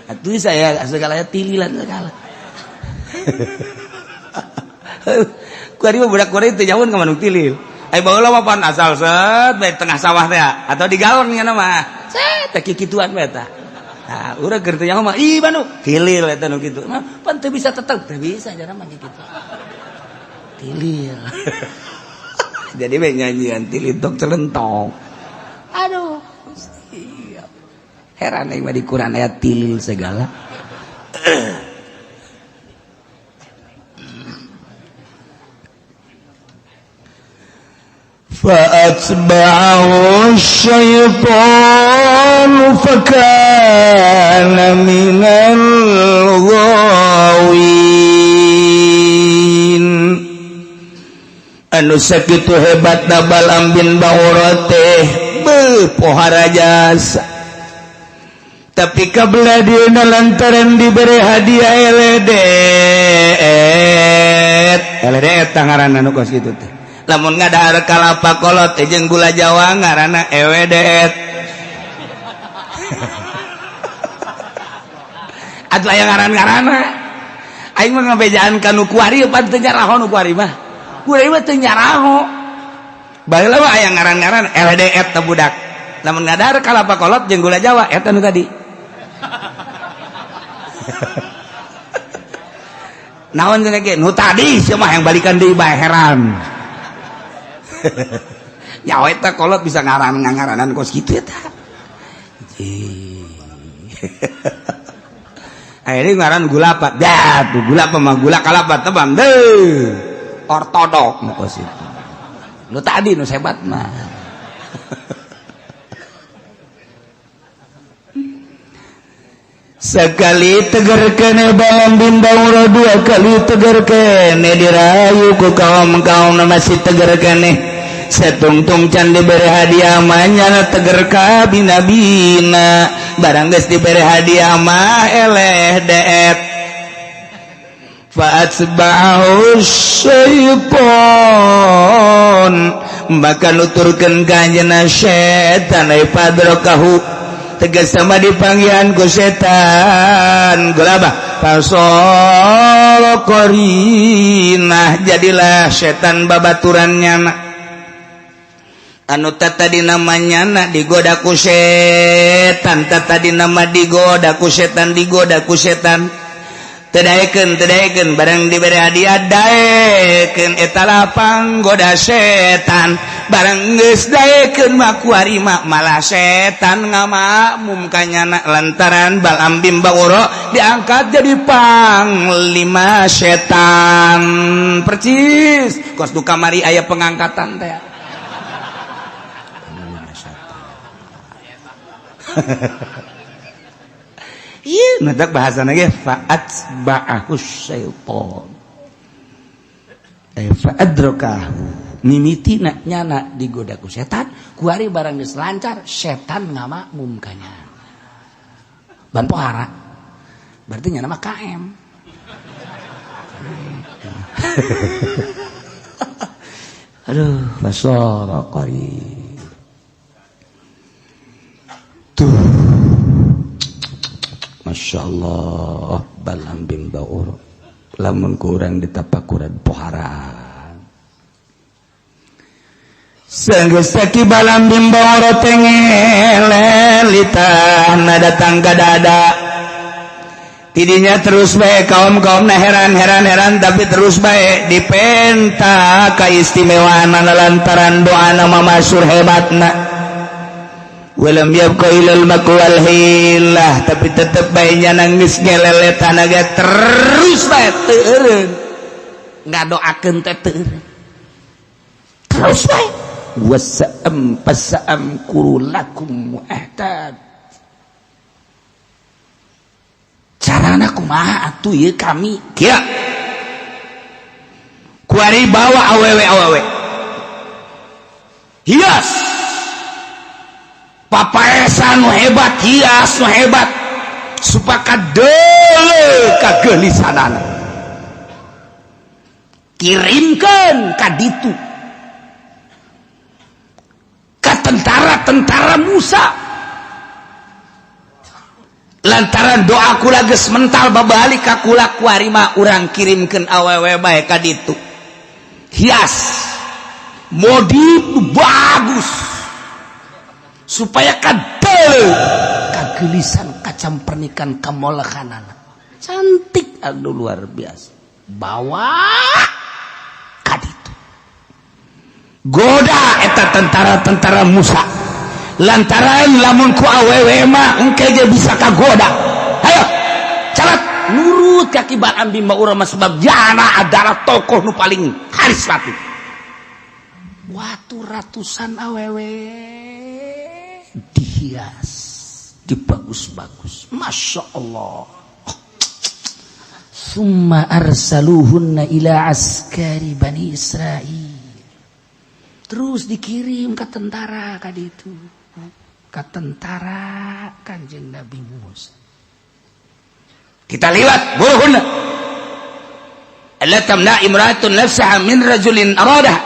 atuh saya segala tililan segala kuari mah budak Korea teh nyamun ka manuk tilil ai baheula mah pan asal set bae tengah sawah teh atau di galon nya mah set teh kikituan bae eta nah urang keur teh nyaho mah ih manuk tilil eta nu kitu mah pan teu bisa tetep teu bisa jarang mah kitu tilil jadi bae nyanyian tilil tok celentong aduh heran aing mah di Quran ayat tilil segala fa'atba'ahu syaitanu fakana minal ghawin anu sakitu hebatna Bal'am bin Ba'ur teh pohara jasa tapi kabelah dieuna lantaran diberi hadiah eledet tangaranna nu kos kitu teh lamun ngadahar kalapa kolot jeung gula Jawa ngaranna ewedet atuh aya ngaran-ngaranna aing mah ngabejaan ka nu kuari pan teu nyaraho nu kuari mah kuari mah teu nyaraho baheula mah aya ngaran-ngaran ewedet teh budak lamun ngadahar kalapa kolot jeung gula Jawa eta nu tadi naon cenah ge nu tadi sia mah yang balikan deui bae heran nyawa eta kolot bisa ngaranan kos kitu eta akhirnya ngaran gula apa dah tuh gula apa mah gula kalapat tebang deh ortodok kos itu lu tadi nu sebat mah sekali tegar kene balam bimbaura dua kali tegar kene dirayu ku kaum masih tegar kene setungtung can diberi hadiah manyana tegar ka bina barang geus diberi hadiah mah eleh deet fa'atsba'ahu syaiton maka nuturkeun ka anjeunna setan ai padrakahu tegas sama dipanggihan ku setan gelabah fasol korinah jadilah setan babaturannya anu tata di namanya nak digoda ku setan tata di nama digoda ku setan tedaekeun barang diberi hadiah daekeun eta lapang goda setan barang geus daekeun mah kuari malah setan ngamakmum kanyana lantaran Balaam bin Ba'ura diangkat jadi panglima setan percis kos du kamari aya pengangkatan teh iya nadak bahasana ge fa'atsba'ahu syaiton fa'adrakahu mimitina nyana digoda ku setan kuari barang geus lancar setan ngamakmum kanya ban pohara berarti nyana mah KM aduh fasara qari tuh Masya Allah Balaam bin Ba'ura lamun kurang ditapakuran poharan sanggeus saki Balaam bin Ba'ura tengelelitahna datang ka dada tidinya terus bae kaum-kaumna heran tapi terus bae dipenta kaistimewaanna lantaran doana mamasur hebatna walam yabqa ilal makwal hilah tapi tetep baiknya nangis ngeleletan aga terus bae teureun ngadoakeun teh teureun terus bae wasa'am pasa'am kurulakum mu'ahtad carana kumaha atuh ieu kami kieu kuari bawa awewe hias papaesan nu hebat hias nu hebat supaya deuleu kageulisanana kirimkeun ka ditu ka tentara Musa lantaran doa kula geus mental babalik ka kula kuari mah urang kirimkeun awewe bae ka ditu hias modif bagus supaya kadel kagelisan kacam pernikahan kamolakhanana cantik anu luar biasa bawa kaditu goda eta tentara Musa lantaran lamun ku awewe mah engke ge bisa kagoda ayo calat nurut kaki Balaam bin Ba'ura mah sebab jana adalah tokoh nu paling karismatik watu ratusan awewe dihias dibagus-bagus Masya Allah summa arsaluhunna ila askari Bani Israil terus dikirim ke tentara kaditu ke tentara Kanjeng Nabi Musa kita liwat buruhunna alla tamna imratun nafsaha min rajulin aradah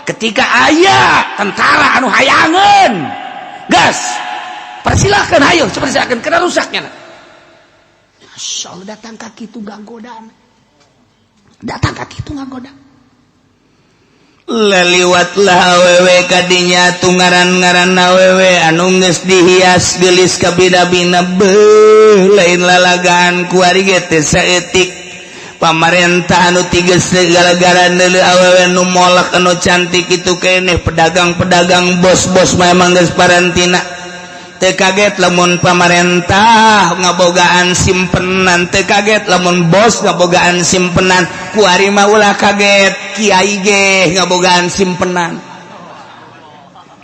ketika aya tentara anu hayangeun gas, persilahkan ayo, persilahkan kena rusaknya. Masya Allah datang kaki itu gak godaan, datang kaki itu gak godaan. Laliwatlah awewe kadinya tungaran-ngaran awewe anu geus dihias gelis ka bida-bina lain lalagaan kuari ge teh saeutik pamarentah anu tiges gara-gara neuleuh awewe nu molek anu cantik itu keneh pedagang-pedagang bos-bos memang geus parantina teu kaget lamun pamarentah ngabogaan simpenan teu kaget lamun bos ngabogaan simpenan ku ari mah ulah kaget kiai ge ngabogaan simpenan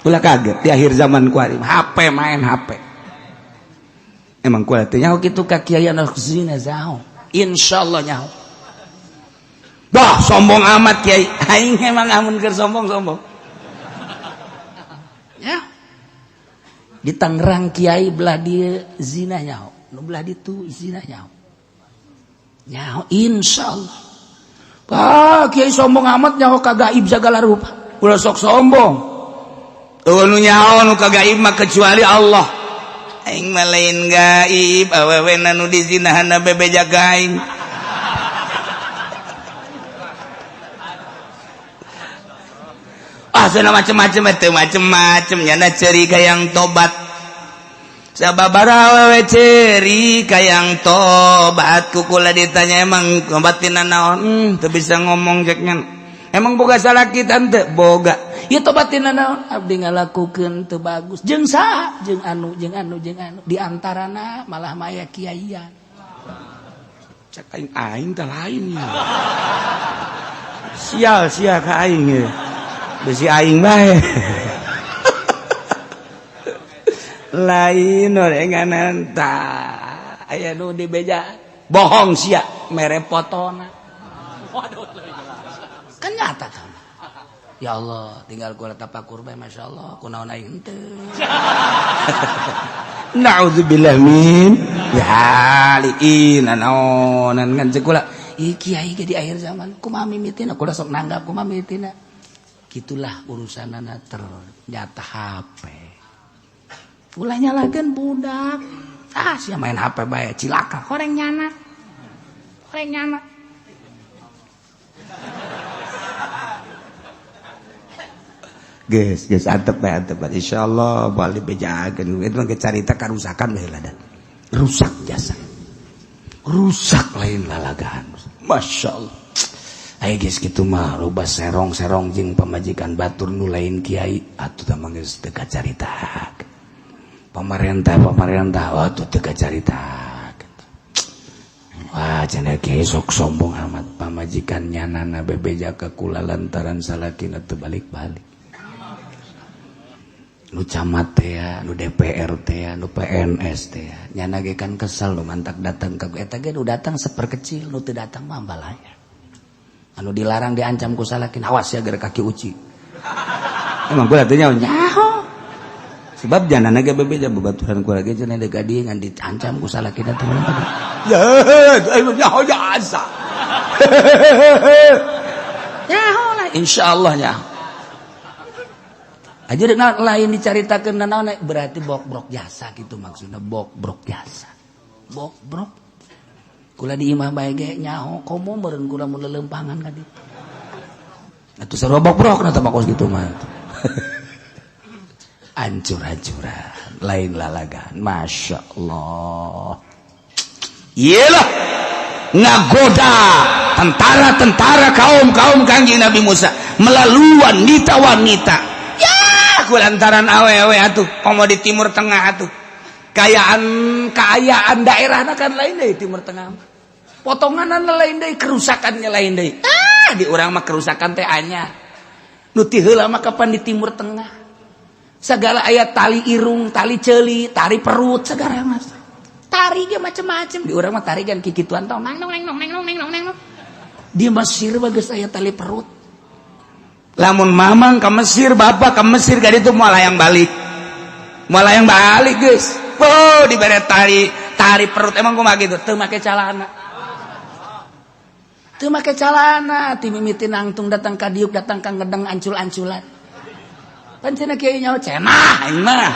ulah kaget di akhir zaman ku ari HP main HP emang ku teh nyaho kitu ka kiai anu zina zaho insyaallah nyaho. Wah, sombong amat kiai. Aing emang amun keur sombong-sombong. Ya. Di Tangerang kiai belah dia zina nyaho. Nu belah ditu zina nyaho. Nyaho insyaallah. Ah, kiai sombong amat nyaho ka gaib sagala rupa. Ulah sok sombong. Tuh nu nyaho nu ka gaib mah kecuali Allah. Aing mah lain gaib, awewena nu dizinahanna bebeja aing. Sana macem-macem itu macem-macem nyana ceri kayang tobat sababaraha awewe ceri kayang tobat kukula ditanya emang tobatina naon teu bisa ngomong ceknya emang boga salakitan teu boga ieu tobatina naon abdi ngalakukeun teu bagus jeung saha jeung anu di antarana malah maya kiaian cek aing teh lain ya sial ka aing ye besi aing bae lain orenganan tah aya nu dibeja bohong sia mere fotona kan nyata kan ya Allah tinggal kula tapakur bae masyaallah kunaon aing teu naudzubillah min haliin naonan ngan cek kula ieu kiai ge di akhir zaman kumaha mimitina kula sok nanggap kumaha mimitina gitulah urusanana ternyata HP ulah nyalakeun budak sia main HP bae cilaka horeng nyana geus antep insyaallah bali bejakeun itu mah carita karusakan baheula dan rusak jasa rusak lain lalagaan masyaallah. Ayo guys gitu mah loba serong-serong jeung pamajikan batur nu lain kiai atuh teh mah geus teu kacarita. Pamarentah atuh teu kacarita. Wah cenah kiai sok sombong amat pamajikan nyanana bebeja ka kula lantaran salakina teu balik-balik. Nu camat teh ya, nu DPR teh ya, nu PNS teh ya. Nyana ge kan kesel nu mantak datang ka eta ge nu datang seperkecil nu teu datang mah balaya. Anu dilarang diancam ku salakin awas ya gara kaki uci emang kula teh nyaho sebab janana ge bebeja babaturan kula ge cenah deuk ka dieu ngan diancam ku salakin teh ya ayo nyaho jasa nyaho lah insyaallah nyaho aja lain dicaritakeun naon berarti bok-brok jasa gitu maksudna bok-brok jasa bok-brok kula di imah bae ge nyaho komo meureun kula mun lelempangan ka dieu. Atuh sarua bok-brok na teh makos kitu mah. Ancur-ancuran, lain lalagan. Masyaallah. Iyalah ngagoda tentara-tentara kaum Kangjeng Nabi Musa melalui wanita-wanita. Ya, kulantaran awewe atuh komo di Timur Tengah atuh. Kaayaan daerahna kan lain deui Timur Tengah. Potonganna lain deui, kerusakannya lain deui. Di urang mah kerusakan teh anya. Nu ti heula mah kapan di Timur Tengah. Sagala aya tali irung, tali ceuli, tari perut sagala mah. Tari ge macam-macam. Di urang mah tari kan kikituan tong nang. Di Mesir bagus aya tali perut. Lamun mamang ka Mesir, bapak ka Mesir ka ditu moal hayang balik. Moal hayang balik geus. Oh, dibere tari perut emang kumaha gitu teu make calana. Teu make calana, ti mimiti nangtung datang ka diuk datang ka ngedeng ancul-anculan. Pan cenah kieu nyaho cenah aing mah.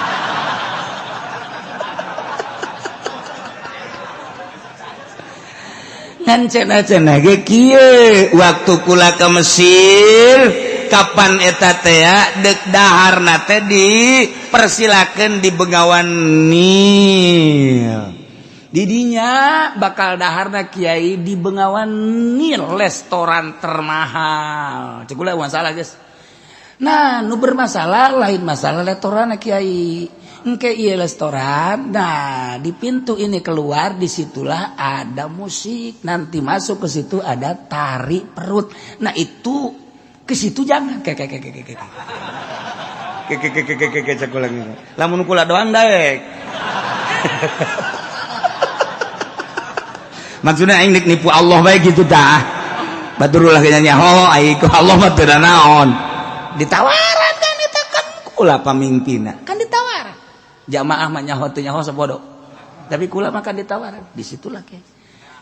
Ngan cenah-cenah ge kieu waktu kula ka Mesir kapan eta teh deuk daharna teh dipersilakeun di Bengawan Nil. didinya bakal daharna Kiai di Bengawan Nil restoran termahal cek ulah masalah guys. Nah nu bermasalah lain masalah restoran Kiai engke ieu restoran. Nah di pintu ini keluar disitulah ada musik, nanti masuk ke situ ada tari perut. Nah itu ke situ jangan lamun kula doang daek. Maksudnya aing nipu Allah bae gitu dah. Baturullah nya nyaho ai ku Allah mah teu naon. Ditawaran kan eta kan kula pamimpinna. Kan ditawaran. Jamaah mah nyaho teu nyaho sabodo. Tapi kula mah kan ditawaran. Di situlah ke.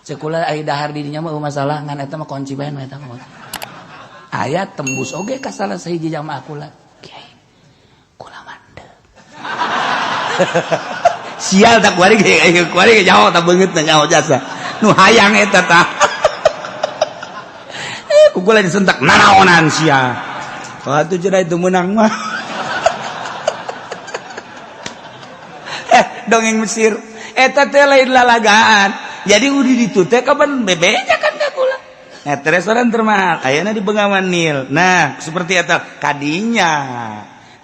Sekula ai dahar di dinya mah masalah ngan eta mah kunci bae eta mah. Aya tembus oge ka salah sahiji jamaah kula. Kiai. Kula mandeg. Sial tak kuari ge nyaho tak beungeut nyaho jasa. Nu hayang eta tah. Kukula disentak nanaonan sia. Waktu cenah itu menang mah. Dongeng Mesir. Eta teh lain lalagaan. Jadi udi ditu teh kapan bebeja kan ka kula. Eta restoran termahal ayeuna di Bengawan Nil. Nah, seperti eta kadinya.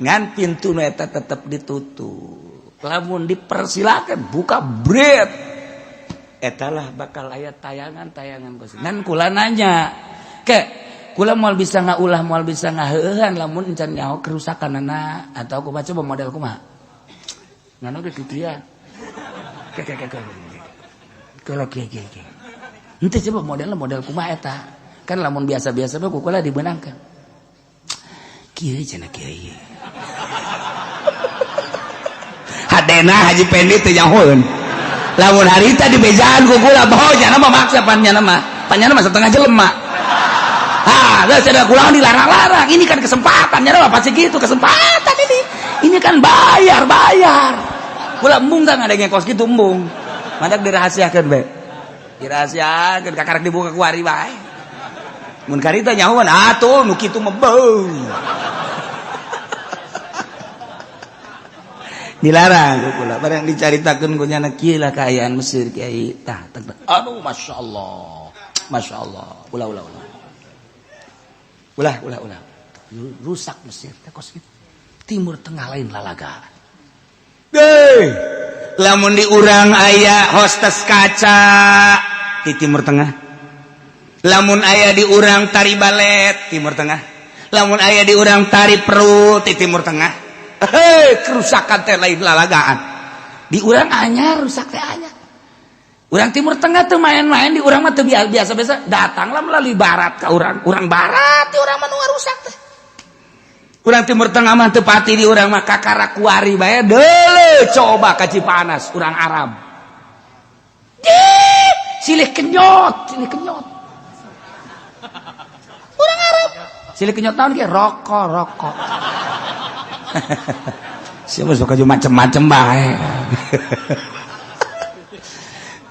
Ngan pintu nu eta tetep ditutup. Lamun dipersilakan buka bread. Etalah bakal aya tayangan-tayangan kos. Ngan kula nanya, ke kula moal bisa ngaulah moal bisa ngaheuhan lamun encan nyaho kerusakanana atau kumaha coba model kumaha. Nganu ge kitu ya. Kalau ge. Henteu coba modelna model kumaha eta. Kan lamun biasa-biasa mah kukula dibeunangkeun. Kieu cenah kieu. Hadena Haji Pendi teu nyahoeun. Lamun harita di bejaan kukula bohnya nama maksa pannya nama setengah jelema. Dah saya kulang dilarang-larang. Ini kan kesempatan nama pasti gitu kesempatan ini. Ini kan bayar. Kula embung kan ada ngekos gitu embung. Mandak dirahasiakeun be. Dirahasiakeun kakarek dibuka kuari bae. Mun karita nyahoan atuh nu kitu mah beung. Dilarang kula bareng dicaritakeun ku nyana kieu lah kaayaan Mesir Kiai tah aduh masyaallah ulah rusak Mesir teh kos kitu timur tengah lain lalagaan lamun di urang aya hostes kaca di timur tengah lamun aya di urang tari balet timur tengah lamun aya di urang tari perut di timur tengah. Kerusakan teh lain lalagaan. Di urang anyar rusak teh anyar. Urang timur tengah teu main-main di urang mah teu biasa-biasa datanglah melalui barat ka urang. Urang barat di urang mah nu ngarusak teh. Urang timur tengah mah teu pati di urang mah kakara kuari bae deuleu coba ka Cipanas urang Arab. Silih kenyot. Urang Arab. Silih kenyot naon ge rokok. Siapa suka cuma macem-macem bae.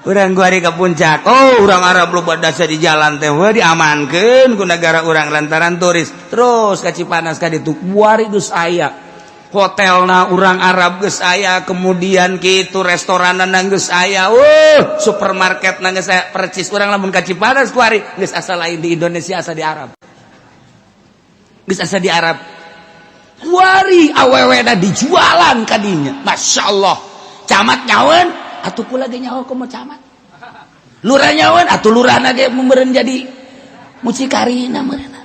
Urang guari ke puncak. Urang Arab loba dasa di jalan teh diamankeun ku negara urang lantaran turis. Terus ka Cipanas ka ditu guari geus aya. Hotelna urang Arab geus aya, kemudian kitu restoranna geus aya. Supermarketna geus aya. Percis urang lamun ka Cipanas guari geus asa lain di Indonesia asa di Arab. Geus asa di Arab. Wari awewena dijualan kadinya. Masya Allah. Camat nyawan atuh kula ge nyaho komo camat. Lurah nyawan atuh lurahna ge meureun jadi mucikarina meureunna.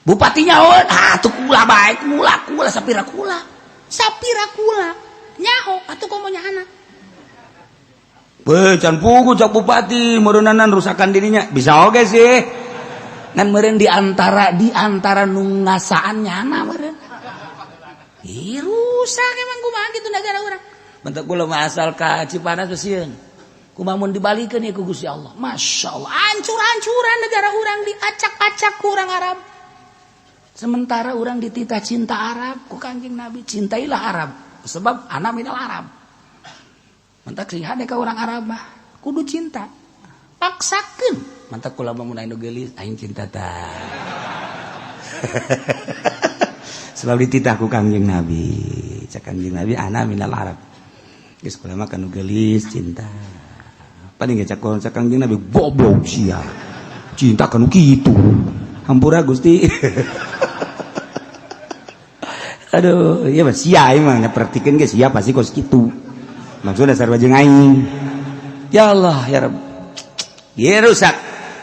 Bupati nyawan atuh kula bae kula sapira kula. Nyaho atuh komo nyahana. Beuh can pugu cak bupati meureunana rusakan dirinya. Bisa oge sih. Ngan meureun di antara nu ngasaan nyana meureun. Rusak emang kumaha kitu negara urang. Bentuk kula mah asal ka Cipanas sieun. Kumaha mun dibalikeun ieu ku Gusti Allah. Masyaallah, hancur-hancuran negara urang diacak-acak ku urang Arab. Sementara urang dititah cinta Arab ku Kanjeng Nabi, cintailah Arab sebab ana minal Arab. Mentak sing hade ka urang Arab mah kudu cinta. Paksakeun. Mantap kula mun anu geulis aing cinta tah. Sebab dititah ku Kanjeng Nabi. Cak Kanjeng Nabi ana minal Arab. geus kula mah kanu geulis cinta paling ngecak Kangjeng Nabi goblok sia cinta kanu kitu hampura Gusti. Aduh iya mah sia emang perhatikeun ge sia pasti kos kitu maksudna sarua jeung aing. Ya Allah ya Rabb ieu rusak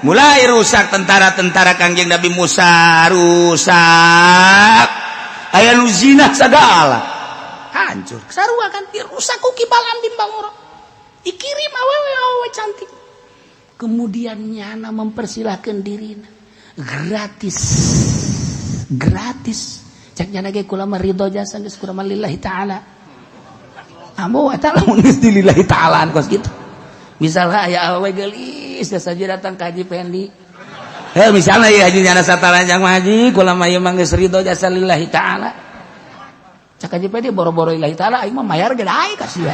mulai rusak tentara-tentara Kangjeng Nabi Musa rusak aya nu zina sagala hancur sarua kan dirusak ku Kibalam bin Baworo dikirim awewe cantik kemudian nyana mempersilahkan dirina gratis cak nyana ge kula mah ridho jasa geus kurang lillahi taala ambo eta lamun geus lillahi taala kos kitu misalnya aya awewe geulis saja datang ka Haji Pendi misalnya ya Haji nyana sataranjang Haji kula mah ieu mah geus ridho jasa lillahi taala cak Haji Pendi boro-boro lillahi taala aing mah mayar ge dae ka sia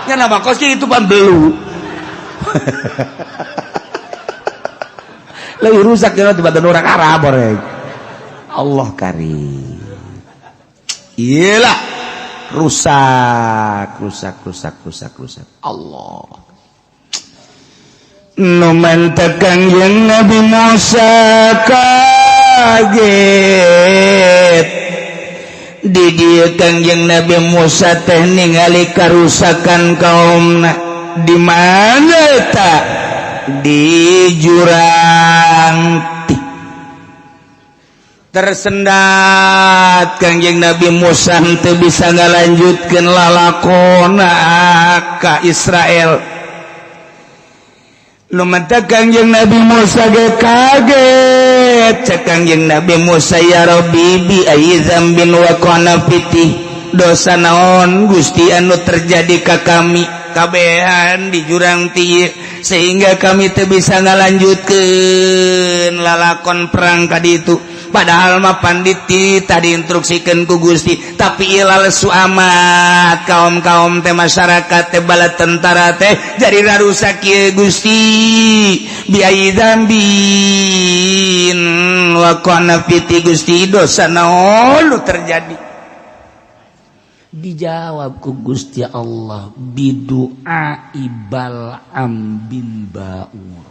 nyana mah kos kitu pan belu leuwih rusak jeung tiba-tiba orang Arab orek Allah karim iyalah rusak Allah numantak Kangjeng Nabi Musa kaget di dieu Kangjeng Nabi Musa teh ningali karusakan kaumna di mana eta di jurang tersendat Kangjeng Nabi Musa teu bisa ngalanjutkeun lalakonna ka Israel. Lumantak Kangjeng Nabi Musa ge kaget cek Kangjeng Nabi Musa ya Rabbi bi ayyi dzambin waqana fiti dosa naon Gusti anu terjadi ka kami kabehan di jurang ti sehingga kami teu bisa ngalanjutkeun lalakon perang ka ditu padahal mah panditi tadi instruksikeun ku Gusti tapi ieu lesu amat kaum-kaum teh masyarakat teh bala tentara teh jadi rarusak ieu Gusti biayyi dzambin wa qana fiti Gusti dosa naon nu terjadi dijawab ku Gusti Allah bidu'a Bal'am bin Ba'ur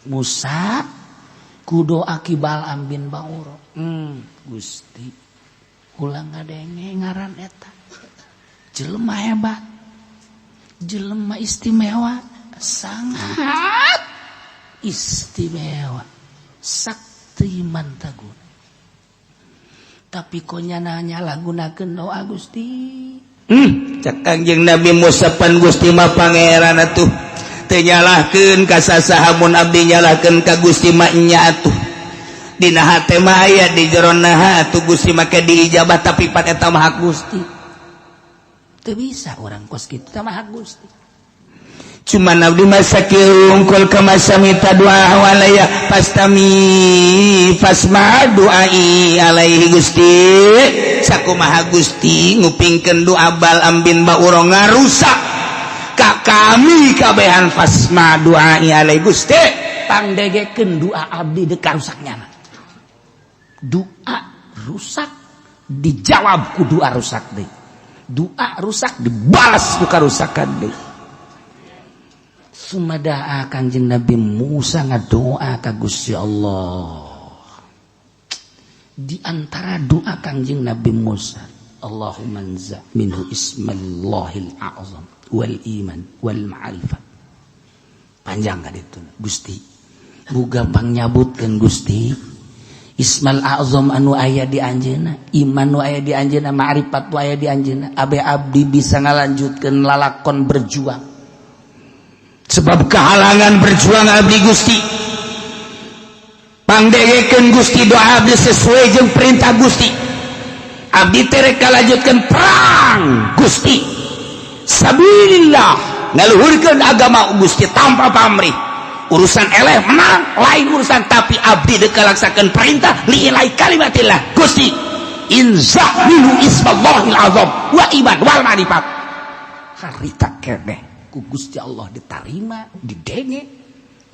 Musa ku doa ki Bal'am bin Ba'ur Gusti ulang ngadenge ngaran eta jelema hebat jelema istimewa sangat istimewa sakti mantagun tapi konyana nyalahgunakeun doa Gusti. Cak Kangjeng Nabi Musa pan Gusti mah pangeran atuh. Teu nyalahkeun ka sasaha mun abdi nyalahkeun ka Gusti mah nya atuh. Dina hate mah aya di jero naha atuh Gusti mah diijabah tapi pan eta mah hak Gusti. Teu bisa urang kos kitu teh mah hak Gusti. Cuma abdi masa kieu ungkul ka masa minta doa walaya pastami fasma doai alaihi Gusti sakumaha Gusti ngupingkeun doa Bal'am bin Ba'ur ngarusak ka kami kabehan fasma doai alaihi Gusti pangdegekeun doa abdi deuk rusaknyana doa rusak dijawab ku doa rusak deui doa rusak dibalas ku karusakan deui. Sumadaa Kangjeng Nabi Musa ngadoa ka Gusti Allah. Di antara doa Kangjeng Nabi Musa, Allahumma anza minhu ismallahil a'zam wal iman wal ma'rifat. Panjang kan itu Gusti. Bu gampang nyabutkeun Gusti. Ismal a'zam anu aya di anjeunna, iman nu aya di anjeunna, ma'rifat nu aya di anjeunna. Abe abdi bisa ngalanjutkeun lalakon berjuang. Sebab kehalangan berjuang abdi Gusti pangdegekeun Gusti doa abdi sesuai jeung perintah Gusti abdi teh rek kalanjutkeun perang Gusti sabilillah ngaluhurkeun agama Gusti tanpa pamrih urusan eleh menang lain urusan tapi abdi deuk kalaksakeun perintah liilai kalimatillah Gusti inzah minhu ismallahil azam wa iman wal ma'rifat harita keneh ku Gusti Allah diterima didenge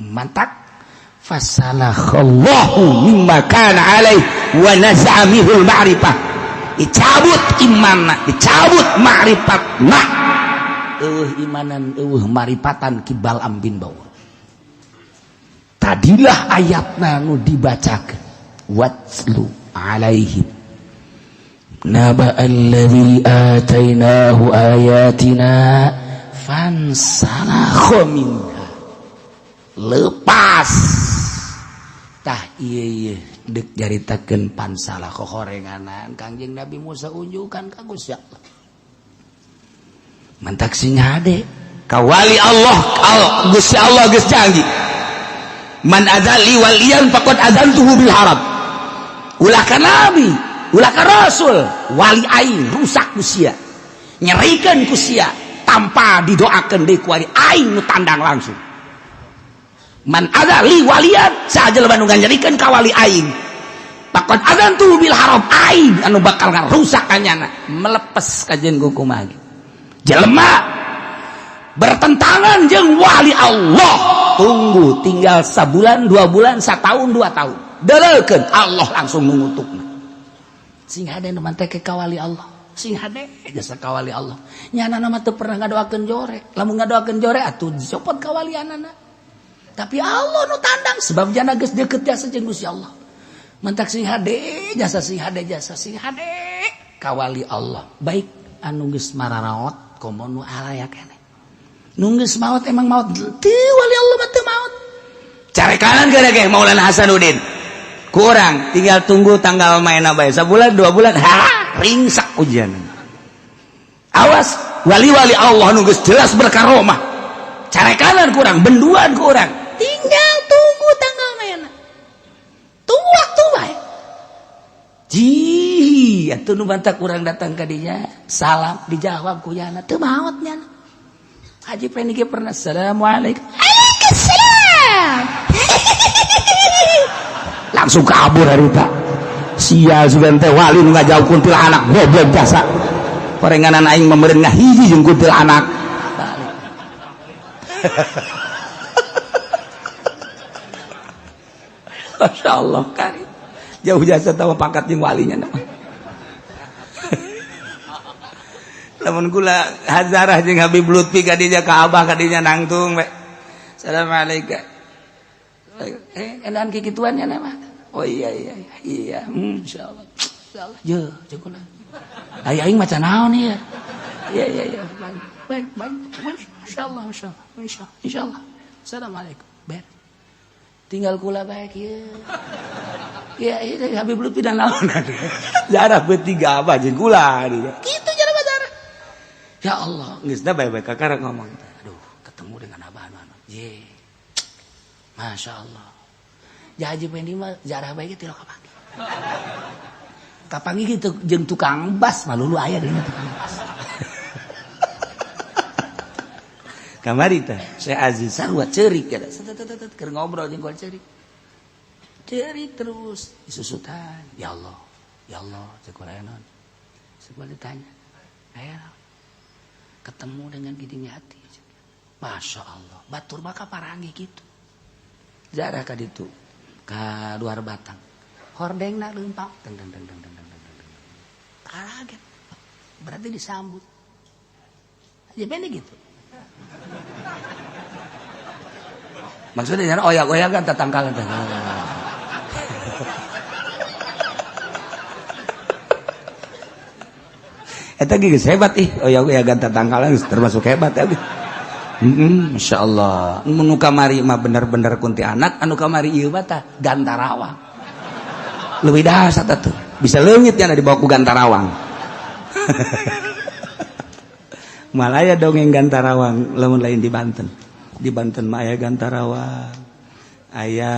mantap fasalakhallahu mimma kana alaih wa naza'a minhul ma'rifah dicabut imanna dicabut ma'rifatna imanan maripatan kibal ambin baur. Tadilah ayatna nu dibacakeun. Watlu alaihim naba alladzi atainahu ayatina fansalakha minha. Lepas tah ieu dek jaritakeun pansalakha horenganan Kangjeng Nabi Musa unjukan ka Gusti Allah. Mantak sing hade kawali Allah Gusti Allah geus janji. Man adzali waliyan faqad adzantuhu bil harab. Ulah ka nabi, ulah ka rasul, wali aing rusak ku sia. Nyerikeun ku sia tanpa didoakeun deui ku wali aing nu tandang langsung. Man adzali waliyan sajelema nu nganyerikeun ka wali aing. Faqad adzantuhu bil harab, aing anu bakal ngarusak kanyana, melepes kajen ku kumaha. Jelema bertentangan jeung wali Allah, tunggu tinggal sabulan 2 bulan 1 tahun 2 tahun deurekeun Allah langsung mengutukna. Sing hade nu manteh ka wali Allah, sing hade jasa ka wali Allah nyana mah teu pernah ngadoakeun jore, lamun ngadoakeun jore atuh dicopot ka walianana. Tapi Allah nu tandang sebab jana geus deukeut jasa jeung Gusti Allah. Mantak sing hade jasa sing hade ka wali Allah, baik anu geus mararaot komo nu alaya keneh. Nunggus maut emang maut teu wali Allah mah teu maut. Carekanan gara-gara Maulana Hasanuddin. Kurang tinggal tunggu tanggal mainna bae. Sabulan 2 bulan ringsak ujian. Awas wali-wali Allah nu geus jelas berkaromah. Carekanan kurang, benduan kurang. Tinggal tunggu tanggal mainna. Tunggu waktu bae. Ji, atuh nu bantak kurang datang ka dinya, salam dijawab ku yana teu maot nya. Haji Peniki pernah assalamualaikum. Waalaikumsalam. Langsung kabur harita. Sia sugan teh wali nu ngajauh kuntilanak goblok jasa. Parenganan aing memeureun ngahiji jeung kuntilanak. Masyaallah karim. Jauh jasa tahu pangkat jeung walinya nama. Lamun kula hazarah jeung Habib Lutfi kadinya ka Abah kadinya nangtung we. Assalamualaikum. Edan kikituan nya mah. Oh iya. Insyaallah. Insyaallah. Je kula. Aing maca naon ieu? Iya. Baik. Insyaallah. Insyaallah. Assalamualaikum. Ber. Tinggal kula baik ieu. Ya, Habib Lutfi dan naon. Jarah bertiga Abah jeung kula dinya. Kitu jarah bazarah. Ya Allah, geus da bae-bae kakara ngomong. Aduh, ketemu dengan Abah anu. Ye. Masya Allah. Haji Pendi mah jarah bae ge tilok kapanggi. Kapanggi kitu jeung tukang bas mah lulu aya deuna tukang bas. Kamari teh Syekh Aziz sarua ceurik ya. Keur ngobrol jeung kual ceurik. Ceurik terus disusutan. Ya Allah, cek kual aya naon. Sebuah ditanya. Aya ketemu dengan giding hati. Masya Allah. Batur maka parangi gitu. Jarah ka ditu. Ka luar batang. Hordengna leumpang. Deng. Kaget. Berarti disambut. Aja pendek gitu. Maksudnya oyak-oyakan tatangkalan. Eta geus hebat oyak-oyakan tatangkalan termasuk hebat ya. Masya Allah. Anu kamari mah bener-bener kuntilanak, anu kamari ieu mah tah gantarawang. Leuwih dahsyat atuh. Bisa leungit nya dibawa ku gantarawang. Malaya dongeng gantarawang lamun lain di Banten. Di Banten mah aya gantarawang. Aya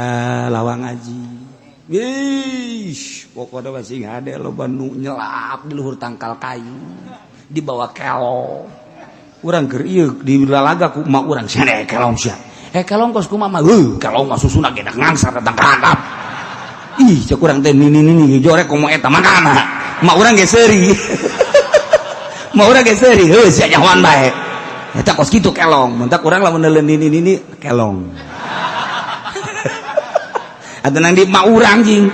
lawang aji. Wish, pokoknya masih ngade loba nu nyelap di luhur tangkal kayu. Dibawa kelong. Urang keur ieu di lalaga ku mak urang sia kelong sia. Kelong kos kumaha mah kelong mah susuna ge dak ngangsar datang ka handap. Ih, cek urang teh nini jorek komo eta makana. Mak urang ge seuri. Mak urang ge seuri, heuh sia nyahoan bae. Eta kos kitu kelong, mentak urang lamun neuleun nini kelong. Atuh nang di mak urang jing.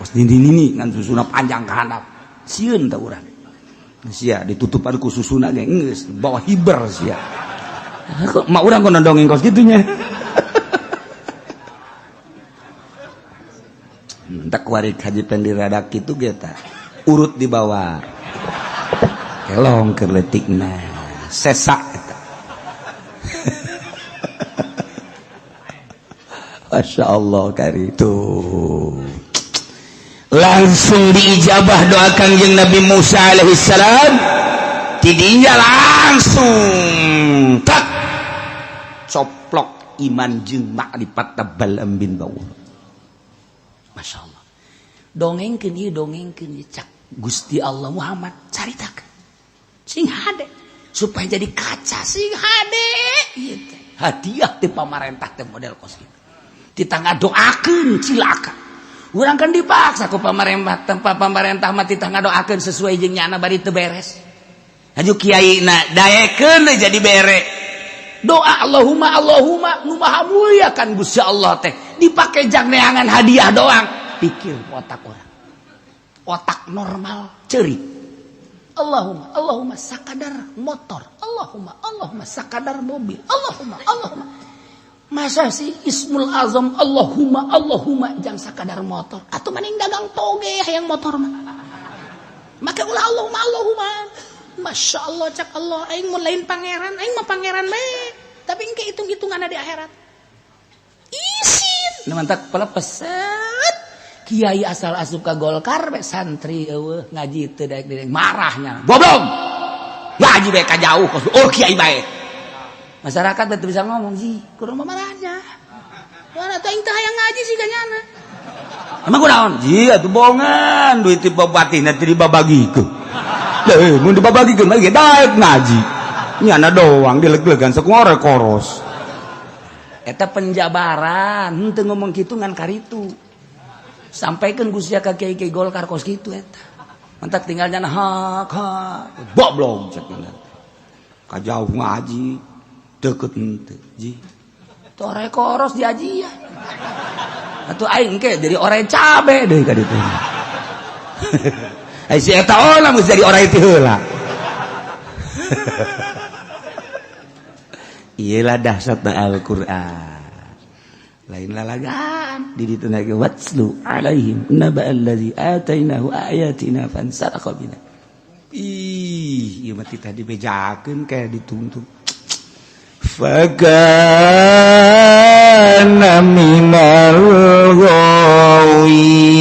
Kos nini ngan susuna panjang ka handap. Sieun teh urang. sia ditutupan ku susuna ge geus bawa hiber sia. Mak urang kok nondongin kos gitunya. Tak warik haji pendiradak kitu ge tah. Urut di bawah. Kelong keur leutikna. Sesak eta. Masya Allah kari itu. Langsung diijabah doa Kangjeng Nabi Musa alaihissalam. Tidinya langsung tak coplok iman jeung makrifat tabal ambin bau. Masya Allah. Dongengkeun ieu dongengkeun cak Gusti Allah Muhammad caritakeun. Sing hade supaya jadi kaca sing hade ieu teh. Hadiah ti pamarentah teh model kos kitu. Ditangga doakeun cilaka. Urang kan dipaksa ku pamarentah mah ditangga doakeun sesuai jeung nyana bari teu beres. Aju kiaina daekeun jadi bere. Doa Allahumma nu maha mulia kan Gusti Allah teh dipake jang neangan hadiah doang. Pikir otak orang. Otak normal ceurik. Allahumma sakadar motor. Allahumma sakadar mobil. Allahumma. Masa sih Ismul Azam Allahumma jang sakadar motor. Atuh maning dagang toge hayang motor mah. Maka ulah Allahumma. Masya Allah cak Allah aing mun lain pangeran, aing mah pangeran bae. Tapi engke hitung-hitungan di akhirat. Isin. Mantap pelepeset. Kiai asal asup ka Golkar be santri eueuh ngaji teu daek marahnya. Goblok. Ngaji bae ka jauh kos kiai bae. Masyarakat teu bisa ngomong sih, kurang marahnya. Mana teh aing teh hayang ngaji sih ganyana. Emang kunaon? Ji atuh bohongan duit ti babatina teu dibabagikeun. Mun dibabagikeun mah ge daek ngaji. Nyana doang dileg-legan sakungore koros. Eta penjabaran, henteu ngomong kitu ngan karitu. Sampaikan Gusti ka kiai-kiai Golkar kos kitu eta. Mentak tinggal nyana hak. Boblong cek tinggal. Ka jauh ngaji, deukeut henteu, ji. Tore koros diaji ya. Atuh aing ke jadi ore cabe deui ka ditu. Ai si eta olah geus jadi ore ti heula. Iyalah dahsatna Al-Qur'an. Lain lalagaan di ditu nage watslu alaihim naba allazi atainahu ayatina fansalakha bina. Ieu mah tadi bejakeun kayak dituntut. Fakana minal ghawin.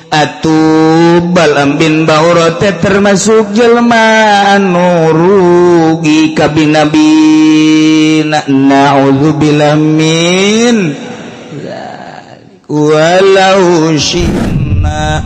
Atubal ambin baurote termasuk jelma anu rugi kabinabi na'udzubillah min walau syinna